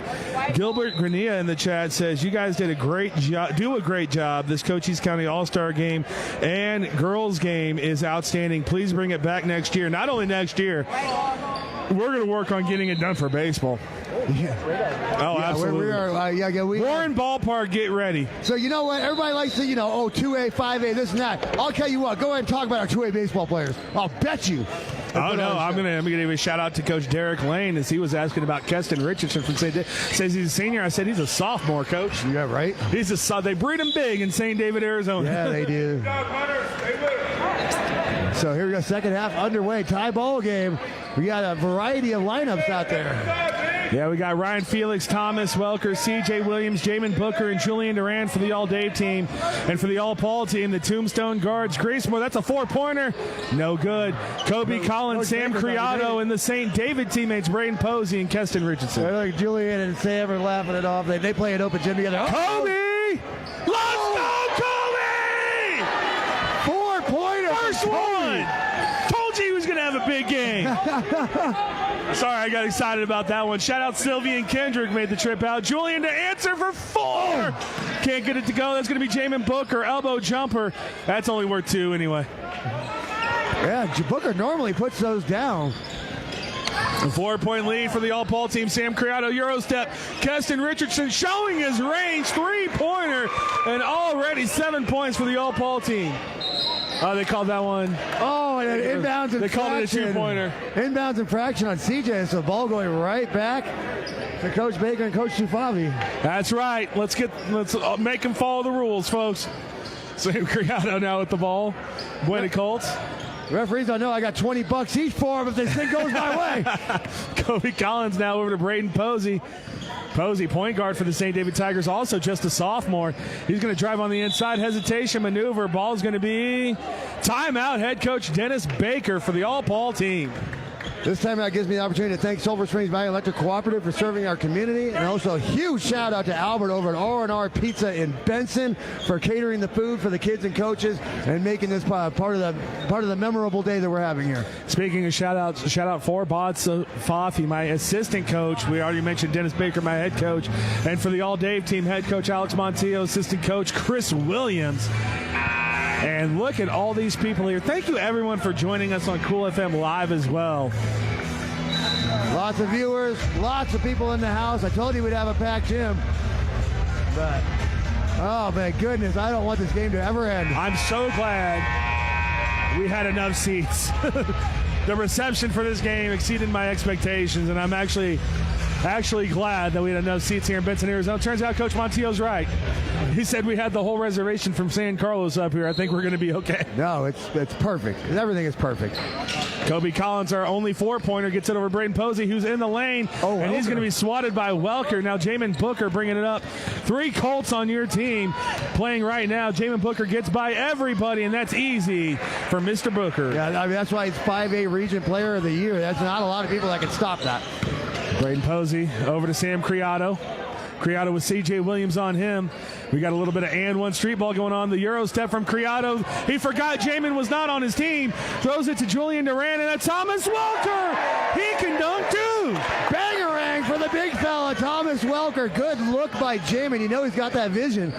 Gilbert Grania in the chat says, you guys did a great job, do a great job. This Cochise County All-Star game and girls game is outstanding. Please bring it back next year. Not only next year, we're going to work on getting it done for baseball. Yeah. Oh, yeah, absolutely. Warren Ballpark, get ready. So you know what? Everybody likes to, 2A, 5A, this and that. I'll tell you what. Go ahead and talk about our 2A baseball players. I'll bet you. Oh, no, I'm gonna give a shout-out to Coach Derek Lane as he was asking about Keston Richardson from St. David. Says he's a senior. I said he's a sophomore, Coach. Yeah, right? They breed him big in St. David, Arizona. Yeah, they do. So here we go, second half underway, tie ball game. We got a variety of lineups out there. Yeah, we got Ryan Felix, Thomas Welker, C.J. Williams, Jamin Booker, and Julian Durant for the All-Dave team. And for the All-Paul team, the Tombstone guards, Grace Moore, that's a four-pointer. No good. Kobe Collins, Sam Criado, and the St. David teammates, Braden Posey and Keston Richardson. Like Julian and Sam are laughing it off. They play an open gym together. Kobe! Let's go, Kobe! 4-pointer! First one! Told you he was going to have a big game. Sorry, I got excited about that one. Shout out Sylvie and Kendrick made the trip out. Julian to answer for 4. Can't get it to go. That's going to be Jamin Booker. Elbow jumper. That's only worth 2 anyway. Yeah, Booker normally puts those down. A 4-point lead for the all-Paul team. Sam Criado, Eurostep. Keston Richardson showing his range. 3-pointer. And already 7 points for the all-Paul team. Oh, they called that one. Oh, and an inbounds infraction. They called it a 2-pointer. Inbounds infraction on CJ. So the ball going right back to Coach Baker and Coach Tufavi. That's right. Let's make them follow the rules, folks. Sam Criado now with the ball. Buena Colts. Referees don't know I got $20 each for them if this thing goes my way. Kobe Collins now over to Braden Posey. Posey, point guard for the St. David Tigers, also just a sophomore. He's going to drive on the inside. Hesitation maneuver. Ball's going to be timeout. Head coach Dennis Baker for the all-Paul team. This time out gives me the opportunity to thank Silver Springs Valley Electric Cooperative for serving our community, and also a huge shout out to Albert over at R&R Pizza in Benson for catering the food for the kids and coaches and making this part of the memorable day that we're having here. Speaking of shout out for Bots Fafi, my assistant coach. We already mentioned Dennis Baker, my head coach, and for the All Dave team, head coach Alex Montillo, assistant coach Chris Williams. And look at all these people here. Thank you, everyone, for joining us on Cool FM Live as well. Lots of viewers, lots of people in the house. I told you we'd have a packed gym. But, oh, my goodness, I don't want this game to ever end. I'm so glad we had enough seats. The reception for this game exceeded my expectations, and I'm actually glad that we had enough seats here in Benson, Arizona. Turns out Coach Montillo's right. He said we had the whole reservation from San Carlos up here. I think we're going to be okay. No, it's perfect. Everything is perfect. Kobe Collins, our only 4-pointer, gets it over Braden Posey, who's in the lane, and he's going to be swatted by Welker. Now Jamin Booker bringing it up. 3 Colts on your team playing right now. Jamin Booker gets by everybody, and that's easy for Mr. Booker. Yeah, I mean, that's why he's 5A Region Player of the Year. That's not a lot of people that can stop that. Braden Posey over to Sam Criado. Criado with C.J. Williams on him. We got a little bit of and one street ball going on. The Euro step from Criado. He forgot Jamin was not on his team. Throws it to Julian Duran, and that's Thomas Welker. He can dunk too. Bangarang for the big fella, Thomas Welker. Good look by Jamin. You know he's got that vision.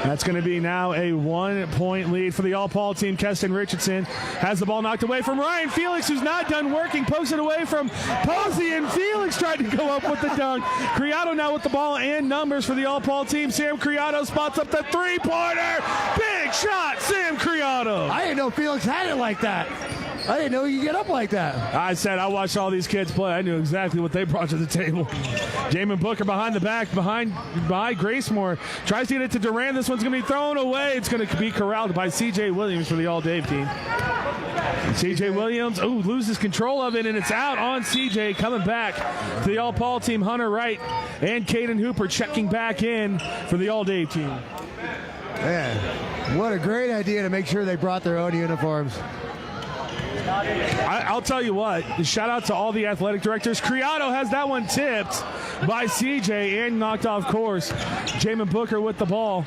That's going to be now a 1-point lead for the all-Paul team. Keston Richardson has the ball knocked away from Ryan Felix, who's not done working. Pokes it away from Posey, and Felix tried to go up with the dunk. Criado now with the ball and numbers for the all-Paul team. Sam Criado spots up the 3-pointer. Big shot, Sam Criado. I didn't know Felix had it like that. I didn't know you could get up like that. I said I watched all these kids play. I knew exactly what they brought to the table. Jamin Booker behind the back, behind Gracemore. Tries to get it to Duran. This one's going to be thrown away. It's going to be corralled by C.J. Williams for the All-Dave team. C.J. Williams, loses control of it, and it's out on C.J. Coming back to the All-Paul team. Hunter Wright and Caden Hooper checking back in for the All-Dave team. Man, what a great idea to make sure they brought their own uniforms. I'll tell you what, shout out to all the athletic directors. Criado has that one tipped by CJ and knocked off course. Jamin Booker with the ball.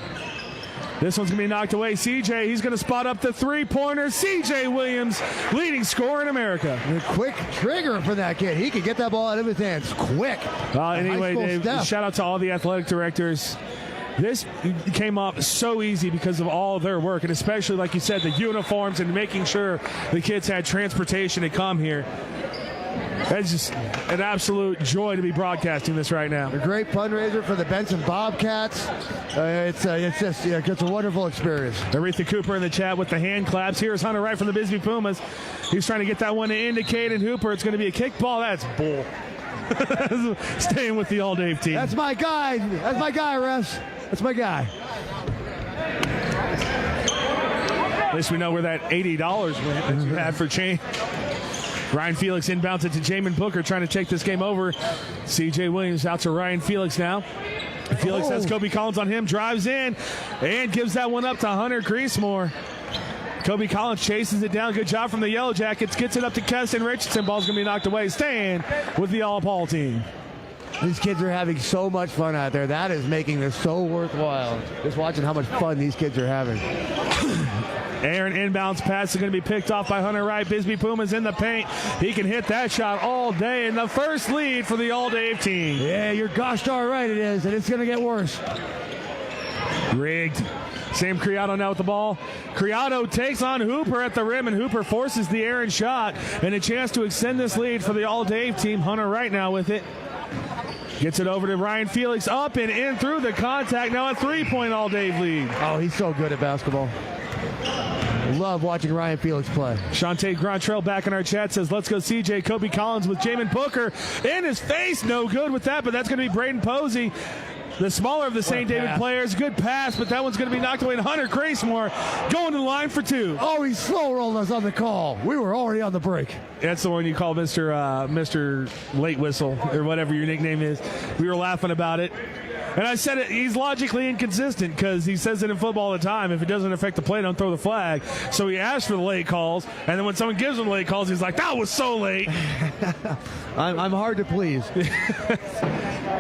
This one's going to be knocked away. CJ, he's going to spot up the 3-pointer. CJ Williams, leading scorer in America. A quick trigger for that kid. He could get that ball out of his hands quick. Anyway, Dave, shout out to all the athletic directors. This came up so easy because of all of their work, and especially, like you said, the uniforms and making sure the kids had transportation to come here. It's just an absolute joy to be broadcasting this right now. A great fundraiser for the Benson Bobcats. It's a wonderful experience. Aretha Cooper in the chat with the hand claps. Here's Hunter Wright from the Bisbee Pumas. He's trying to get that one to indicate, and Hooper, it's going to be a kick ball. That's bull. Staying with the All-Dave team. That's my guy. That's my guy, refs. That's my guy. At least we know where that $80 went that you had for change. Ryan Felix inbounds it to Jamin Booker, trying to take this game over. C.J. Williams out to Ryan Felix now. Felix has Kobe Collins on him, drives in, and gives that one up to Hunter Gracemore. Kobe Collins chases it down. Good job from the Yellow Jackets. Gets it up to Keston Richardson. Ball's going to be knocked away. Staying with the All-Paul team. These kids are having so much fun out there. That is making this so worthwhile. Just watching how much fun these kids are having. Aaron inbounds pass is going to be picked off by Hunter Wright. Bisbee Pumas in the paint. He can hit that shot all day. And the first lead for the All-Dave team. Yeah, you're gosh darn right it is. And it's going to get worse. Rigged. Sam Criado now with the ball. Criado takes on Hooper at the rim, and Hooper forces the errant shot, and a chance to extend this lead for the All-Dave team. Hunter right now with it. Gets it over to Ryan Felix, up and in through the contact. Now a 3-point All-Dave lead. Oh, he's so good at basketball. Love watching Ryan Felix play. Shantae Grontrell back in our chat says, let's go CJ. Kobe Collins with Jamin Booker in his face. No good with that, but that's going to be Braden Posey, the smaller of the St. David players. Good pass, but that one's going to be knocked away. And Hunter Gracemore going to the line for two. Oh, he slow rolled us on the call. We were already on the break. That's the one you call Mr. Late Whistle, or whatever your nickname is. We were laughing about it. And I said it, he's logically inconsistent because he says it in football all the time. If it doesn't affect the play, don't throw the flag. So he asked for the late calls, and then when someone gives him late calls, he's like, that was so late. I'm hard to please.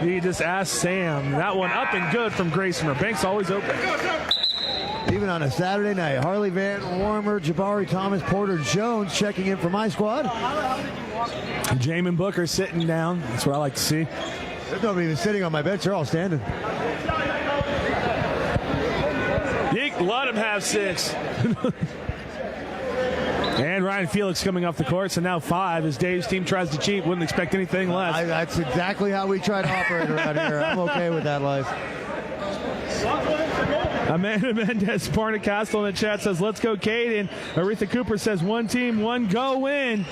He just asked Sam. That one up and good from Gracemore. Banks always open. Even on a Saturday night, Harley Van Warmer, Jabari Thomas, Porter Jones checking in for my squad. Jamin Booker sitting down. That's what I like to see. There's nobody even sitting on my bench. They're all standing. Yeek, let him have 6. And Ryan Felix coming off the court, so now 5 as Dave's team tries to cheat. Wouldn't expect anything less. That's exactly how we try to operate around here. I'm okay with that life. Amanda Mendez, Parna Castle in the chat says, let's go, Caden. Aretha Cooper says, one team, one go win.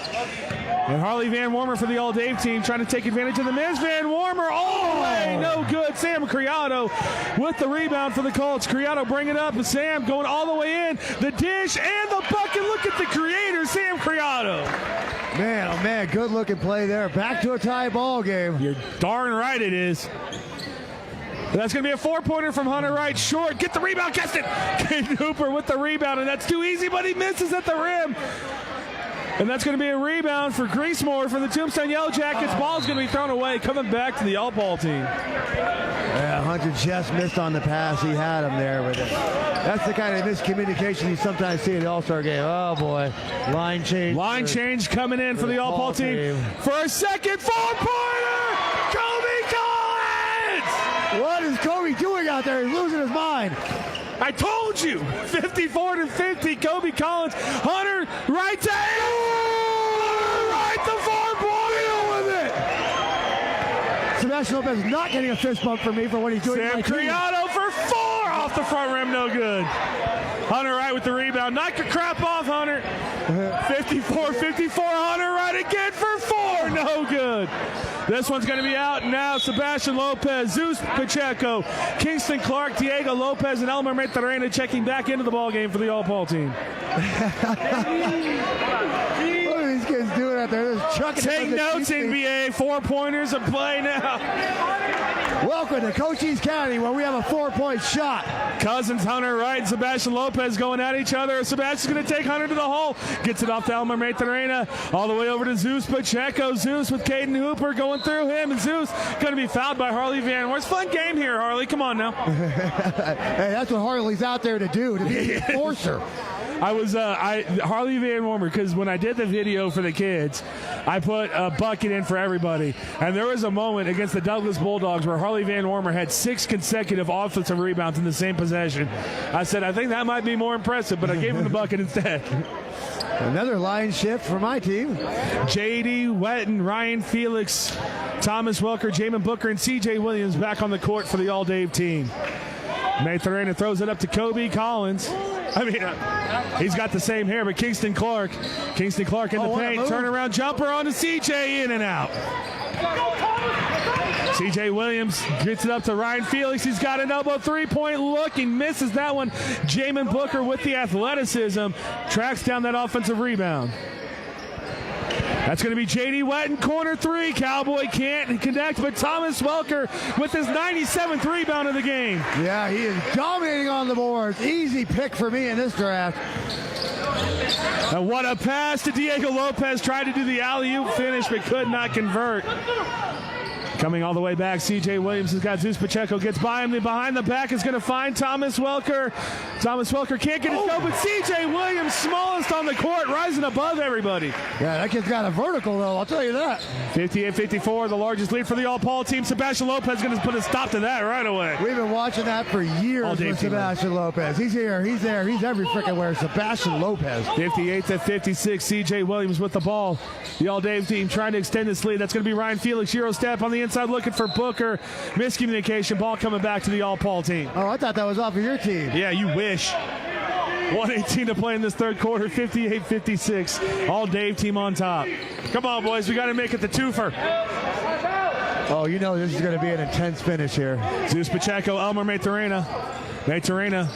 And Harley Van Warmer for the All-Dave team trying to take advantage of the miss. Van Warmer all the way, no good. Sam Criado with the rebound for the Colts. Criado bringing it up, and Sam going all the way in. The dish and the bucket. Look at the creator, Sam Criado. Man, oh man, good looking play there. Back to a tie ball game. You're darn right it is. That's going to be a 4-pointer from Hunter Wright. Short. Get the rebound. Catch it. Caden Hooper with the rebound, and that's too easy, but he misses at the rim. And that's going to be a rebound for Gracemore for the Tombstone Yellow Jackets. Ball's going to be thrown away. Coming back to the All-Ball team. Yeah, Hunter just missed on the pass. He had him there with it. That's the kind of miscommunication you sometimes see in the All-Star game. Oh, boy. Line change. Line change coming in for the All-Ball team. For a second 4-pointer, Kobe Collins! What is Kobe doing out there? He's losing his mind. I told you, 54-50, Kobe Collins. Hunter right to Hunter right the 4-pointer with it. Sebastian Lopez not getting a fist bump for me for what he's doing. Sam Criado for 4 off the front rim, no good. Hunter Wright with the rebound. Knock your crap off, Hunter. 54-54, Hunter Wright again for 4, no good. This one's going to be out now. Sebastian Lopez, Zeus Pacheco, Kingston Clark, Diego Lopez, and Elmer Matarena checking back into the ballgame for the All-Ball team. What are these kids doing out there? Take notes, NBA. 4-pointers in play now. Welcome to Cochise County, where we have a 4-point shot. Cousins, Hunter Wright, and Sebastian Lopez going at each other. Sebastian's going to take Hunter to the hole. Gets it off to Elmer Matarena. All the way over to Zeus Pacheco. Zeus with Caden Hooper going through him. And Zeus going to be fouled by Harley Van Warmer. It's a fun game here, Harley. Come on now. Hey, that's what Harley's out there to do, to be an enforcer. Harley Van Warmer, because when I did the video for the kids, I put a bucket in for everybody. And there was a moment against the Douglas Bulldogs where Harley Van Warmer had 6 consecutive offensive rebounds in the same possession. I said, I think that might be more impressive, but I gave him the bucket instead. Another line shift for my team. J.D. Wetton, Ryan Felix, Thomas Welker, Jamin Booker, and C.J. Williams back on the court for the All-Dave team. Matarena throws it up to Kobe Collins. He's got the same hair, but Kingston Clark in the paint. Turnaround jumper on to CJ, in and out. CJ Williams gets it up to Ryan Felix. He's got an elbow 3-point look. He misses that one. Jamin Booker with the athleticism tracks down that offensive rebound. That's going to be J.D. Wetton, corner 3. Cowboy can't connect, but Thomas Welker with his 97th rebound of the game. Yeah, he is dominating on the boards. Easy pick for me in this draft. And what a pass to Diego Lopez. Tried to do the alley-oop finish, but could not convert. Coming all the way back, C.J. Williams has got Zeus Pacheco, gets by him, behind the back is going to find Thomas Welker. Thomas Welker can't get his go, but C.J. Williams, smallest on the court, rising above everybody. Yeah, that kid's got a vertical, though, I'll tell you that. 58-54, the largest lead for the All-Paul team. Sebastian Lopez is going to put a stop to that right away. We've been watching that for years with Sebastian Lopez. He's here, he's there, he's every freaking where. Sebastian Lopez. 58-56, C.J. Williams with the ball. The All-Dave team trying to extend this lead. That's going to be Ryan Felix. Euro step on the inside looking for Booker. Miscommunication. Ball coming back to the All-Paul team. Oh, I thought that was off of your team. Yeah, you wish. 1:18 to play in this third quarter. 58-56. All-Dave team on top. Come on, boys. We got to make it the twofer. Oh, you know this is going to be an intense finish here. Zeus Pacheco, Elmer Maturena. Maturena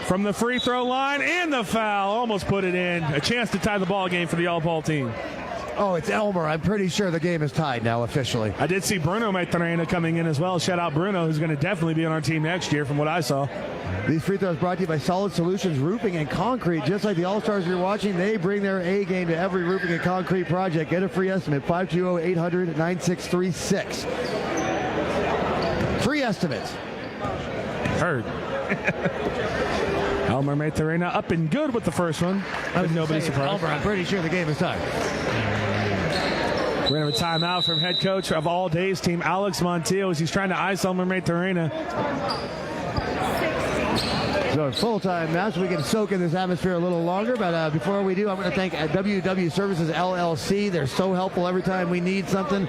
from the free throw line and the foul. Almost put it in. A chance to tie the ball game for the All-Paul team. Oh, it's Elmer. I'm pretty sure the game is tied now officially. I did see Bruno Maturena coming in as well. Shout out Bruno, who's going to definitely be on our team next year from what I saw. These free throws brought to you by Solid Solutions Roofing and Concrete. Just like the All-Stars you're watching, they bring their A game to every roofing and concrete project. Get a free estimate, 520-800-9636. Free estimates. Heard. Elmer Maturena up and good with the first one. Nobody's surprised. Elmer, I'm pretty sure the game is tied. We're going to have a timeout from head coach of All Dave's team, Alex Montiel, as he's trying to ice Elmer Maturena. So full-time match, we can soak in this atmosphere a little longer, but before we do, I'm going to thank WW Services LLC. They're so helpful every time we need something.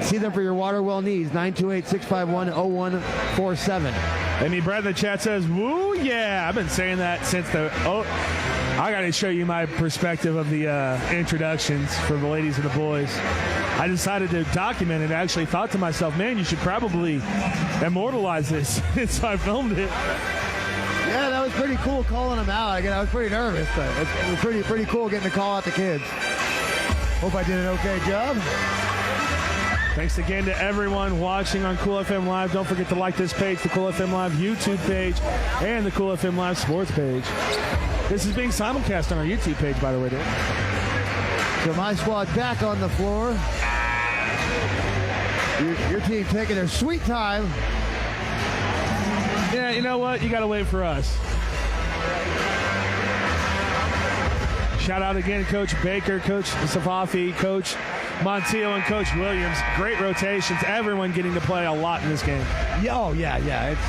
See them for your water well needs, 928-651-0147. Amy Brad in the chat says, woo, yeah. I've been saying that since I got to show you my perspective of the introductions for the ladies and the boys. I decided to document it. I actually thought to myself, man, you should probably immortalize this. So I filmed it. Yeah, that was pretty cool calling them out. Again, I was pretty nervous, but it was pretty cool getting to call out the kids. Hope I did an okay job. Thanks again to everyone watching on Cool FM Live. Don't forget to like this page, the Cool FM Live YouTube page, and the Cool FM Live sports page. This is being simulcast on our YouTube page, by the way, Dave. So my squad back on the floor. Your team taking their sweet time. Yeah, you know what? You got to wait for us. Shout out again to Coach Baker, Coach Safafi, Coach Montiel, and Coach Williams. Great rotations. Everyone getting to play a lot in this game. Oh, yeah. It's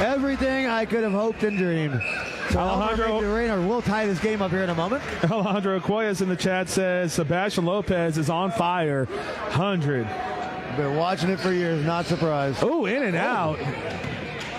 everything I could have hoped and dreamed. So Alejandro will tie this game up here in a moment. Alejandro Coyas in the chat says Sebastian Lopez is on fire. 100. Been watching it for years, not surprised. Oh, in and out.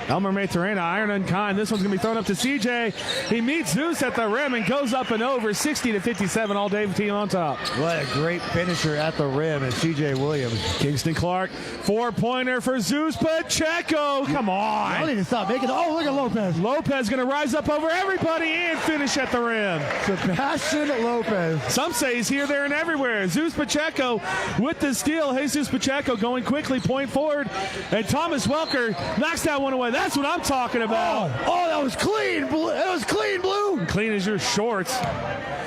Elmer Maturena, iron unkind. This one's going to be thrown up to CJ. He meets Zeus at the rim and goes up and over. 60-57, all Dave team on top. What a great finisher at the rim is CJ Williams. Kingston Clark, 4-pointer for Zeus Pacheco. Come on. I don't need to stop making. Oh, look at Lopez. Lopez going to rise up over everybody and finish at the rim. Sebastian Lopez. Some say he's here, there, and everywhere. Zeus Pacheco with the steal. Jesus Pacheco going quickly, point forward. And Thomas Welker knocks that one away. That's what I'm talking about. Oh, that was clean. That was clean, Blue. Clean as your shorts.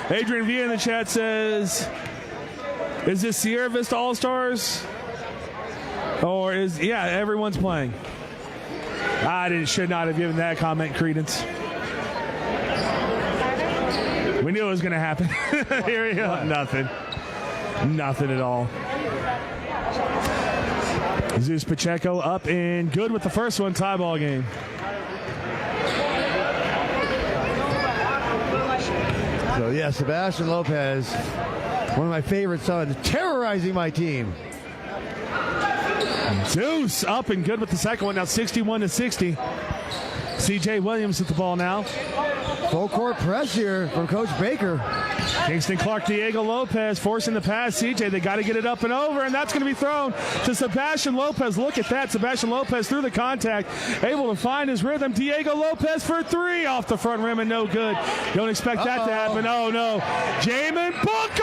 Adrian Villa in the chat says, is this Sierra Vista All-Stars? Or everyone's playing. I should not have given that comment credence. We knew it was going to happen. Here we go. Nothing at all. Zeus Pacheco up and good with the first one, tie ball game. So, yeah, Sebastian Lopez, one of my favorite sons, terrorizing my team. Zeus up and good with the second one, now 61-60. C.J. Williams with the ball now. Full court press here from Coach Baker. Kingston Clark, Diego Lopez forcing the pass. CJ, they got to get it up and over, and that's going to be thrown to Sebastian Lopez. Look at that. Sebastian Lopez through the contact, able to find his rhythm. Diego Lopez for three off the front rim and no good. Don't expect that to happen. Oh, no. Jamin Booker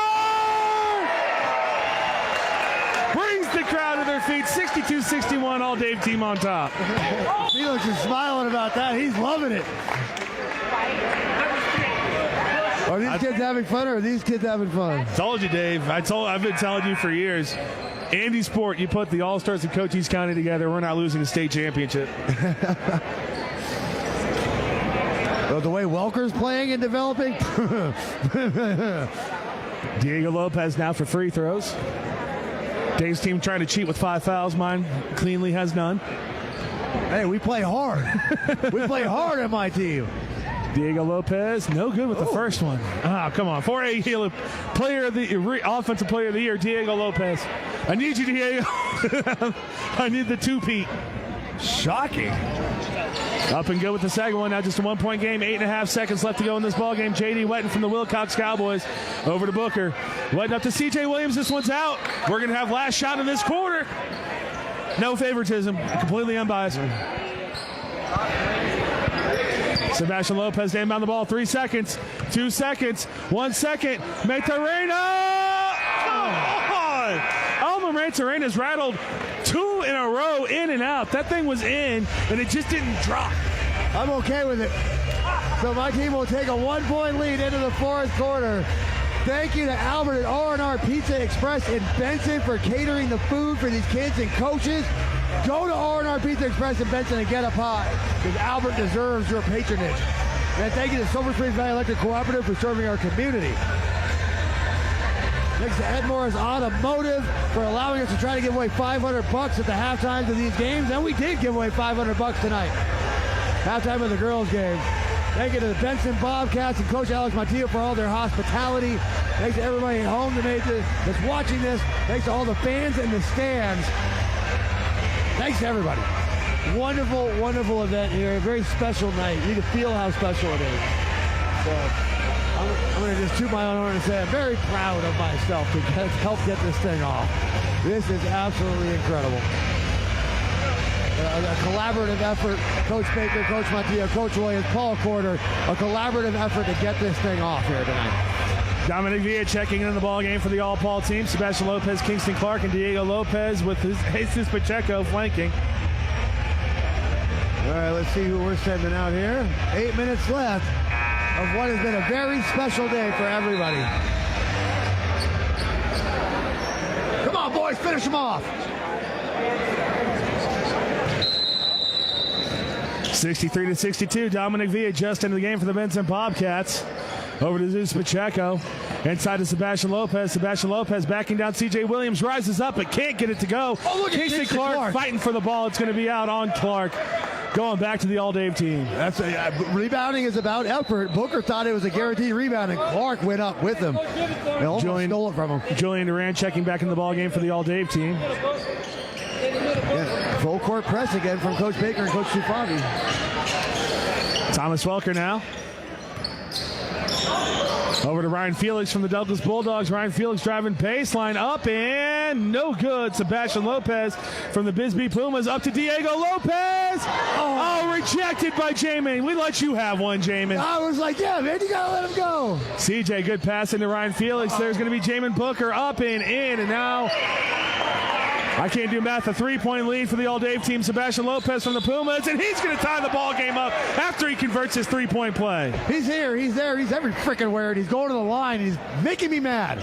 brings the crowd to their feet. 62-61, all Dave team on top. Felix is smiling about that. He's loving it. Are these kids having fun, or are these kids having fun? Told you, Dave. I've been telling you for years. Andy Sport, you put the All-Stars of Cochise County together, we're not losing a state championship. Well, the way Welker's playing and developing. Diego Lopez now for free throws. Dave's team trying to cheat with 5 fouls. Mine cleanly has none. Hey, we play hard. We play hard at my team. Diego Lopez, no good with the first one. Ah, come on. 4A player of the offensive player of the year, Diego Lopez. I need you, Diego. I need the two-peat. Shocking. Up and good with the second one. Now just a 1-point game. 8.5 seconds left to go in this ball game. J.D. Wetton from the Wilcox Cowboys over to Booker. Wetton up to C.J. Williams. This one's out. We're going to have last shot in this quarter. No favoritism. Completely unbiased. Sebastian Lopez to inbound the ball. 3 seconds. 2 seconds. 1 second. Matarena! Come on! Alma Matarena rattled 2 in a row, in and out. That thing was in, and it just didn't drop. I'm okay with it. So my team will take a 1-point lead into the fourth quarter. Thank you to Albert at R&R Pizza Express in Benson for catering the food for these kids and coaches. Go to R&R Pizza Express in Benson and get a pie, because Albert deserves your patronage. And thank you to Silver Springs Valley Electric Cooperative for serving our community. Thanks to MORSE Automotive for allowing us to try to give away $500 at the halftimes of these games, and we did give away $500 tonight. Halftime of the girls' game. Thank you to the Benson Bobcats and Coach Alex Montillo for all their hospitality. Thanks to everybody at home that's watching this. Thanks to all the fans in the stands. Thanks to everybody. Wonderful, wonderful event here. A very special night. You can feel how special it is. So I'm going to just toot my own horn and say I'm very proud of myself to help get this thing off. This is absolutely incredible. A collaborative effort. Coach Baker, Coach Montillo, Coach Williams, Paul Corder. A collaborative effort to get this thing off here tonight. Dominic Villa checking in the ball game for the All-Paul team. Sebastian Lopez, Kingston Clark, and Diego Lopez with Jesus Pacheco flanking. All right, let's see who we're sending out here. 8 minutes left of what has been a very special day for everybody. Come on, boys, finish them off. 63-62, Dominic Villa just into the game for the Benson Bobcats. Over to Zeus Pacheco. Inside to Sebastian Lopez. Sebastian Lopez backing down C.J. Williams. Rises up but can't get it to go. Oh, look at Kingston Clark fighting for the ball. It's going to be out on Clark. Going back to the All-Dave team. That's rebounding is about effort. Booker thought it was a guaranteed rebound, and Clark went up with him. They almost stole it from him. Julian Duran checking back in the ball game for the All-Dave team. Yeah, full court press again from Coach Baker and Coach Sufavi. Thomas Welker now. Over to Ryan Felix from the Douglas Bulldogs. Ryan Felix driving baseline up and no good. Sebastian Lopez from the Bisbee Pumas up to Diego Lopez. Oh, rejected by Jamin. We let you have one, Jamin. I was like, yeah, man, you got to let him go. CJ, good pass into Ryan Felix. There's going to be Jamin Booker up and in, and now I can't do math. A 3-point lead for the All-Dave team. Sebastian Lopez from the Pumas, and he's going to tie the ball game up after he converts his 3-point play. He's here. He's there. He's every freaking where. He's going to the line. He's making me mad.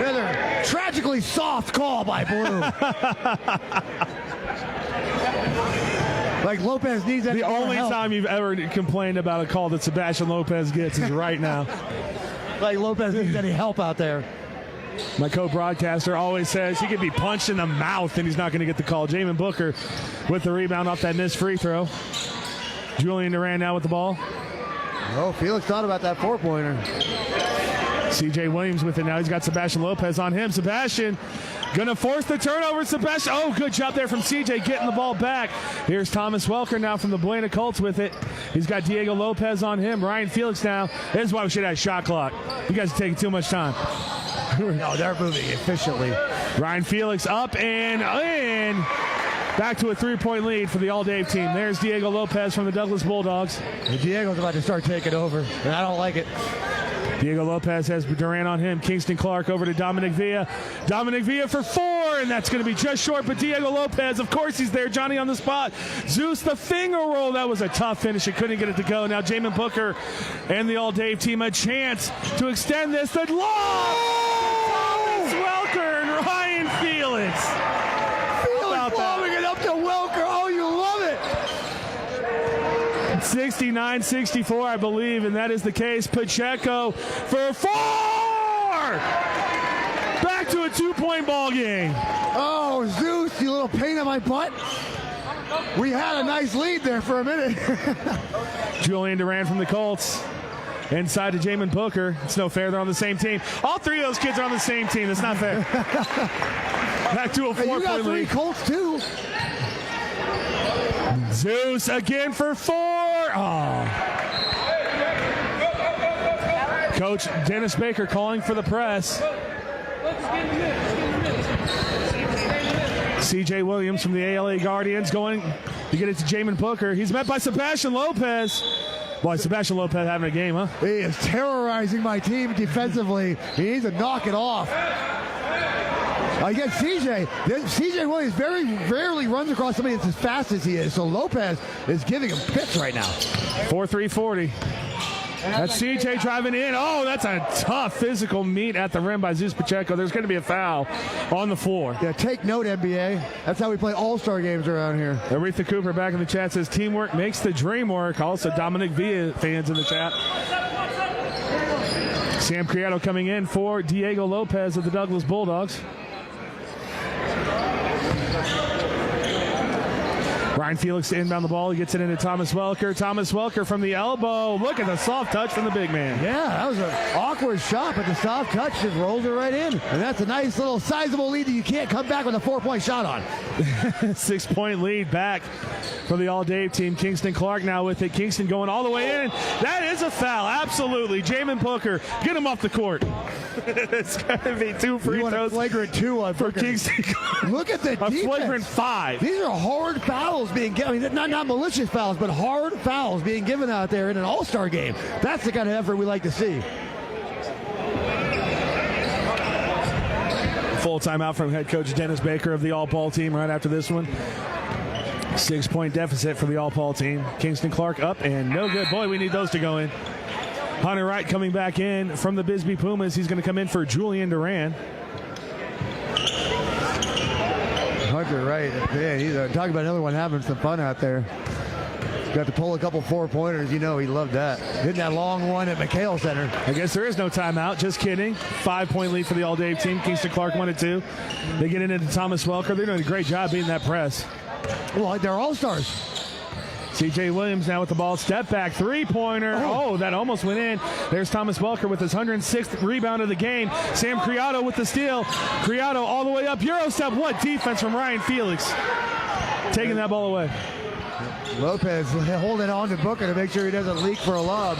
Another tragically soft call by Blue. Like Lopez needs any The only help. time you've ever complained about a call that Sebastian Lopez gets is right now. Like Lopez needs any help out there. My co-broadcaster always says he could be punched in the mouth and he's not going to get the call. Jamin Booker with the rebound off that missed free throw. Julian Duran now with the ball. Oh, Felix thought about that 4-pointer. C.J. Williams with it now. He's got Sebastian Lopez on him. Sebastian going to force the turnover. Sebastian, oh, good job there from C.J. getting the ball back. Here's Thomas Welker now from the Buena Colts with it. He's got Diego Lopez on him. Ryan Felix now. This is why we should have shot clock. You guys are taking too much time. No, they're moving efficiently. Ryan Felix up and in. Back to a 3-point lead for the All-Dave team. There's Diego Lopez from the Douglas Bulldogs. And Diego's about to start taking over, and I don't like it. Diego Lopez has Durant on him. Kingston Clark over to Dominic Villa. Dominic Villa for 4, and that's going to be just short, but Diego Lopez, of course he's there. Johnny on the spot. Zeus, the finger roll. That was a tough finish. He couldn't get it to go. Now Jamin Booker and the All-Dave team a chance to extend this. The lob! Thomas Welker and Ryan Felix. Felix lobbing it up to Welker. Oh, you love it. 69-64, I believe, and that is the case. Pacheco for 4! Back to a 2-point ball game. Oh, Zeus, you little pain in my butt. We had a nice lead there for a minute. Julian Durant from the Colts. Inside to Jamin Booker. It's no fair. They're on the same team. All 3 of those kids are on the same team. That's not fair. Back to a 4-point lead. You got 3 Colts, too. Zeus again for 4. Oh. Coach Dennis Baker calling for the press. C.J. Williams from the ALA Guardians going to get it to Jamin Booker. He's met by Sebastian Lopez. Boy, Sebastian Lopez having a game, huh? He is terrorizing my team defensively. He needs to knock it off. Against CJ Williams very rarely runs across somebody that's as fast as he is, so Lopez is giving him fits right now. 4-3-40. That's CJ driving in. Oh, that's a tough physical meet at the rim by Zeus Pacheco. There's going to be a foul on the floor. Yeah, take note, NBA. That's how we play all-star games around here. Aretha Cooper back in the chat says, teamwork makes the dream work. Also, Dominic Villa fans in the chat. Sam Criado coming in for Diego Lopez of the Douglas Bulldogs. Ryan Felix to inbound the ball. He gets it into Thomas Welker. Thomas Welker from the elbow. Look at the soft touch from the big man. Yeah, that was an awkward shot, but the soft touch just rolls it right in. And that's a nice little sizable lead that you can't come back with a 4-point shot on. 6-point lead back for the All-Dave team. Kingston Clark now with it. Kingston going all the way in. That is a foul, absolutely. Jamin Booker, get him off the court. It's going to be 2 free throws. A flagrant 2 on for Kingston. Look at the defense. A flagrant 5. These are hard fouls being given. I mean, not malicious fouls, but hard fouls being given out there in an all-star game. That's the kind of effort we like to see. Full timeout from head coach Dennis Baker of the All-Paul team right after this one. 6-point deficit for the All-Paul team. Kingston Clark up and no good. Boy, we need those to go in. Hunter Wright coming back in from the Bisbee Pumas. He's going to come in for Julian Duran. Hunter Wright, man, he's talking about another one having some fun out there. Got to pull a couple 4-pointers. You know he loved that. Hitting that long one at McHale Center. I guess there is no timeout. Just kidding. 5-point lead for the All-Dave team. Kingston Clark 1-2. They get it into Thomas Welker. They're doing a great job beating that press. Well, they're all-stars. C.J. Williams now with the ball. Step back 3-pointer. Oh, that almost went in. There's Thomas Welker with his 106th rebound of the game. Sam Criado with the steal. Criado all the way up. Euro step. What defense from Ryan Felix. Taking that ball away. Lopez holding on to Booker to make sure he doesn't leak for a lob.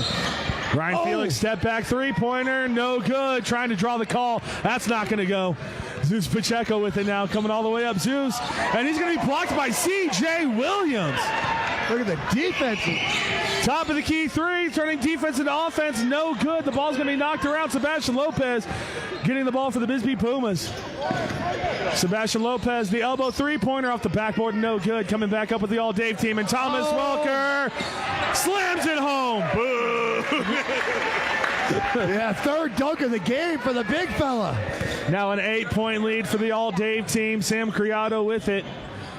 Ryan Felix step back 3-pointer. No good. Trying to draw the call. That's not going to go. Zeus Pacheco with it now. Coming all the way up. Zeus. And he's going to be blocked by C.J. Williams. Look at the defense. Top of the key 3, turning defense into offense. No good. The ball's going to be knocked around. Sebastian Lopez getting the ball for the Bisbee Pumas. Sebastian Lopez, the elbow 3-pointer off the backboard. No good. Coming back up with the All-Dave team. And Thomas Welker slams it home. Boo. Yeah, 3rd dunk of the game for the big fella. Now an 8-point lead for the All-Dave team. Sam Criado with it.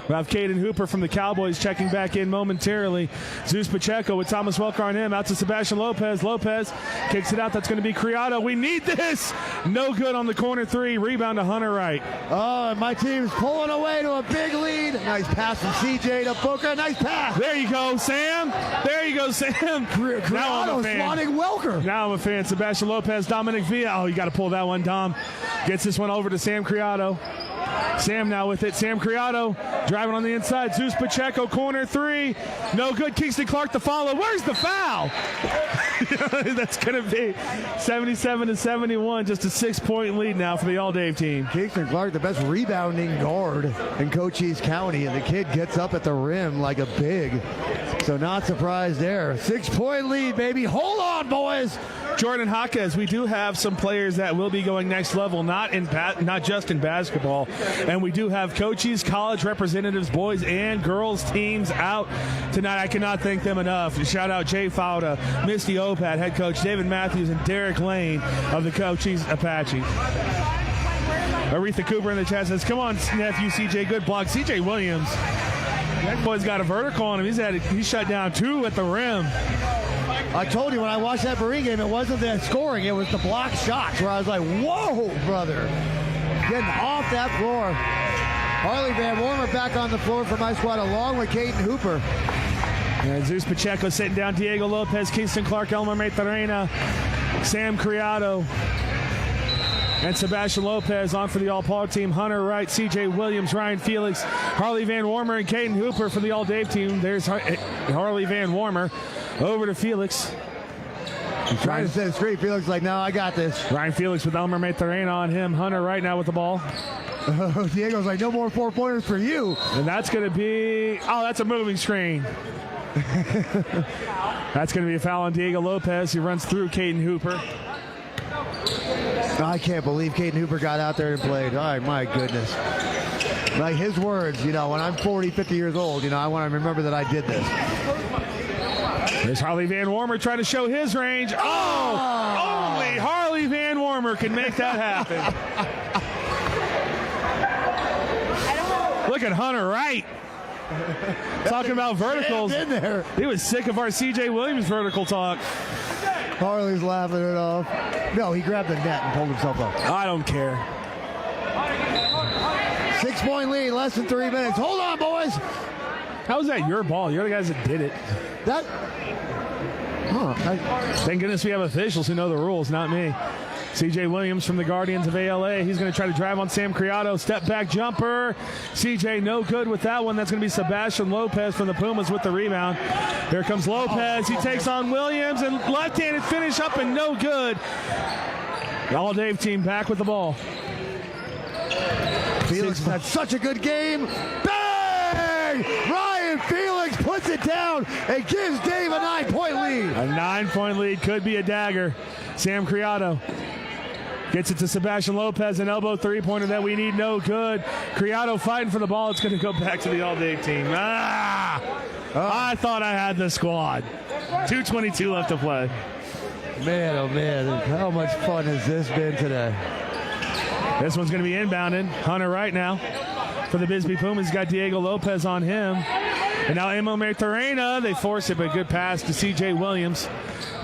We'll have Caden Hooper from the Cowboys checking back in momentarily. Zeus Pacheco with Thomas Welker on him. Out to Sebastian Lopez. Lopez kicks it out. That's going to be Criado. We need this. No good on the corner 3. Rebound to Hunter Wright. Oh, my team's pulling away to a big lead. Nice pass from CJ to Booker. Nice pass. There you go, Sam. There you go, Sam. Now I'm a fan. Swatting Welker. Now I'm a fan. Sebastian Lopez, Dominic Villa. Oh, you got to pull that one, Dom. Gets this one over to Sam Criado. Sam now with it. Sam Criado driving on the inside. Zeus Pacheco, corner three. No good. Kingston Clark to follow. Where's the foul? That's going to be 77-71. Just a 6-point lead now for the All-Dave team. Kingston Clark, the best rebounding guard in Cochise County, and the kid gets up at the rim like a big. So not surprised there. 6-point lead, baby. Hold on, boys. Jordan Jaquez, we do have some players that will be going next level, not just in basketball. And we do have Cochise College representatives, boys and girls teams out tonight. I cannot thank them enough. Shout out Jay Fauda, Misty Opat, head coach David Matthews, and Derek Lane of the Cochise Apache. Aretha Cooper in the chat says, come on, nephew CJ, good block. CJ Williams, that boy's got a vertical on him. He's shut down 2 at the rim. I told you when I watched that Marine game, it wasn't the scoring, it was the block shots where I was like, whoa, brother. Getting off that floor. Harley Van Warmer back on the floor for my squad along with Caden Hooper. And Zeus Pacheco sitting down, Diego Lopez, Kingston Clark, Elmer Matarena, Sam Criado, and Sebastian Lopez on for the All-Paul team. Hunter Wright, CJ Williams, Ryan Felix, Harley Van Warmer, and Caden Hooper for the All-Dave team. There's Harley Van Warmer. Over to Felix. He's trying to set a screen. Felix like, no, I got this. Ryan Felix with Elmer Matarena on him. Hunter right now with the ball. Diego's like, no more 4-pointers for you. And that's going to be, that's a moving screen. That's going to be a foul on Diego Lopez. He runs through Caden Hooper. I can't believe Caden Hooper got out there and played. All right, my goodness. Like his words, when I'm 40, 50 years old, I want to remember that I did this. There's Harley Van Warmer trying to show his range. Only Harley Van Warmer can make that happen. Look at Hunter Wright. Talking about verticals. In there. He was sick of our CJ Williams vertical talk. Harley's laughing it off. No, he grabbed the net and pulled himself up. I don't care. 6-point lead, less than 3 minutes. Hold on, boys. How is that your ball? You're the guys that did it. Thank goodness we have officials who know the rules, not me. CJ Williams from the Guardians of ALA. He's going to try to drive on Sam Criado. Step back jumper. CJ no good with that one. That's going to be Sebastian Lopez from the Pumas with the rebound. Here comes Lopez. He takes on Williams and left-handed finish up and no good. The All-Dave team back with the ball. Felix had such a good game. Bang! Ryan Felix puts it down and gives Dave a 9-point lead. A 9-point lead could be a dagger. Sam Criado gets it to Sebastian Lopez, an elbow three-pointer that we need, no good. Criado fighting for the ball. It's going to go back to the All-Dave team. I thought I had the squad. 2:22 left to play. Man, oh man, how much fun has this been today? This one's going to be inbounded. Hunter right now for the Bisbee Pumas. He's got Diego Lopez on him. And now Emil Matarena. They force it, but good pass to CJ Williams.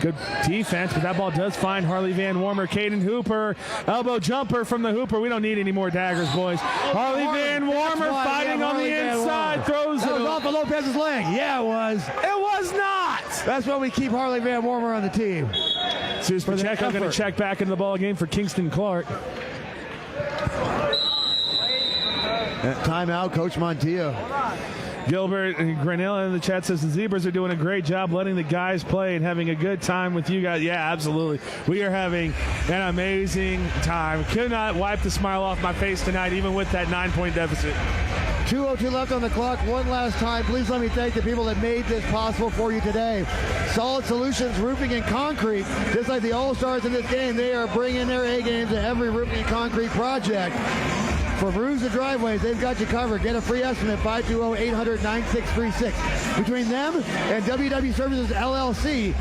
Good defense, but that ball does find Harley Van Warmer. Caden Hooper, elbow jumper from the Hooper. We don't need any more daggers, boys. Harley Van Warmer fighting on the inside, throws it. That was off of Lopez's leg. Yeah, it was. It was not. That's why we keep Harley Van Warmer on the team. Zeus Pacheco going to check back into the ball game for Kingston Clark. Timeout, Coach Montillo. Gilbert and Granella in the chat says the Zebras are doing a great job letting the guys play and having a good time with you guys. Yeah, absolutely. We are having an amazing time. Could not wipe the smile off my face tonight, even with that 9-point deficit. 2:02 left on the clock. One last time, please let me thank the people that made this possible for you today. Solid Solutions Roofing and Concrete. Just like the All-Stars in this game, they are bringing their A-game to every roofing and concrete project. From roofs to driveways, they've got you covered. Get a free estimate, 520-800-9636. Between them and WW Services LLC,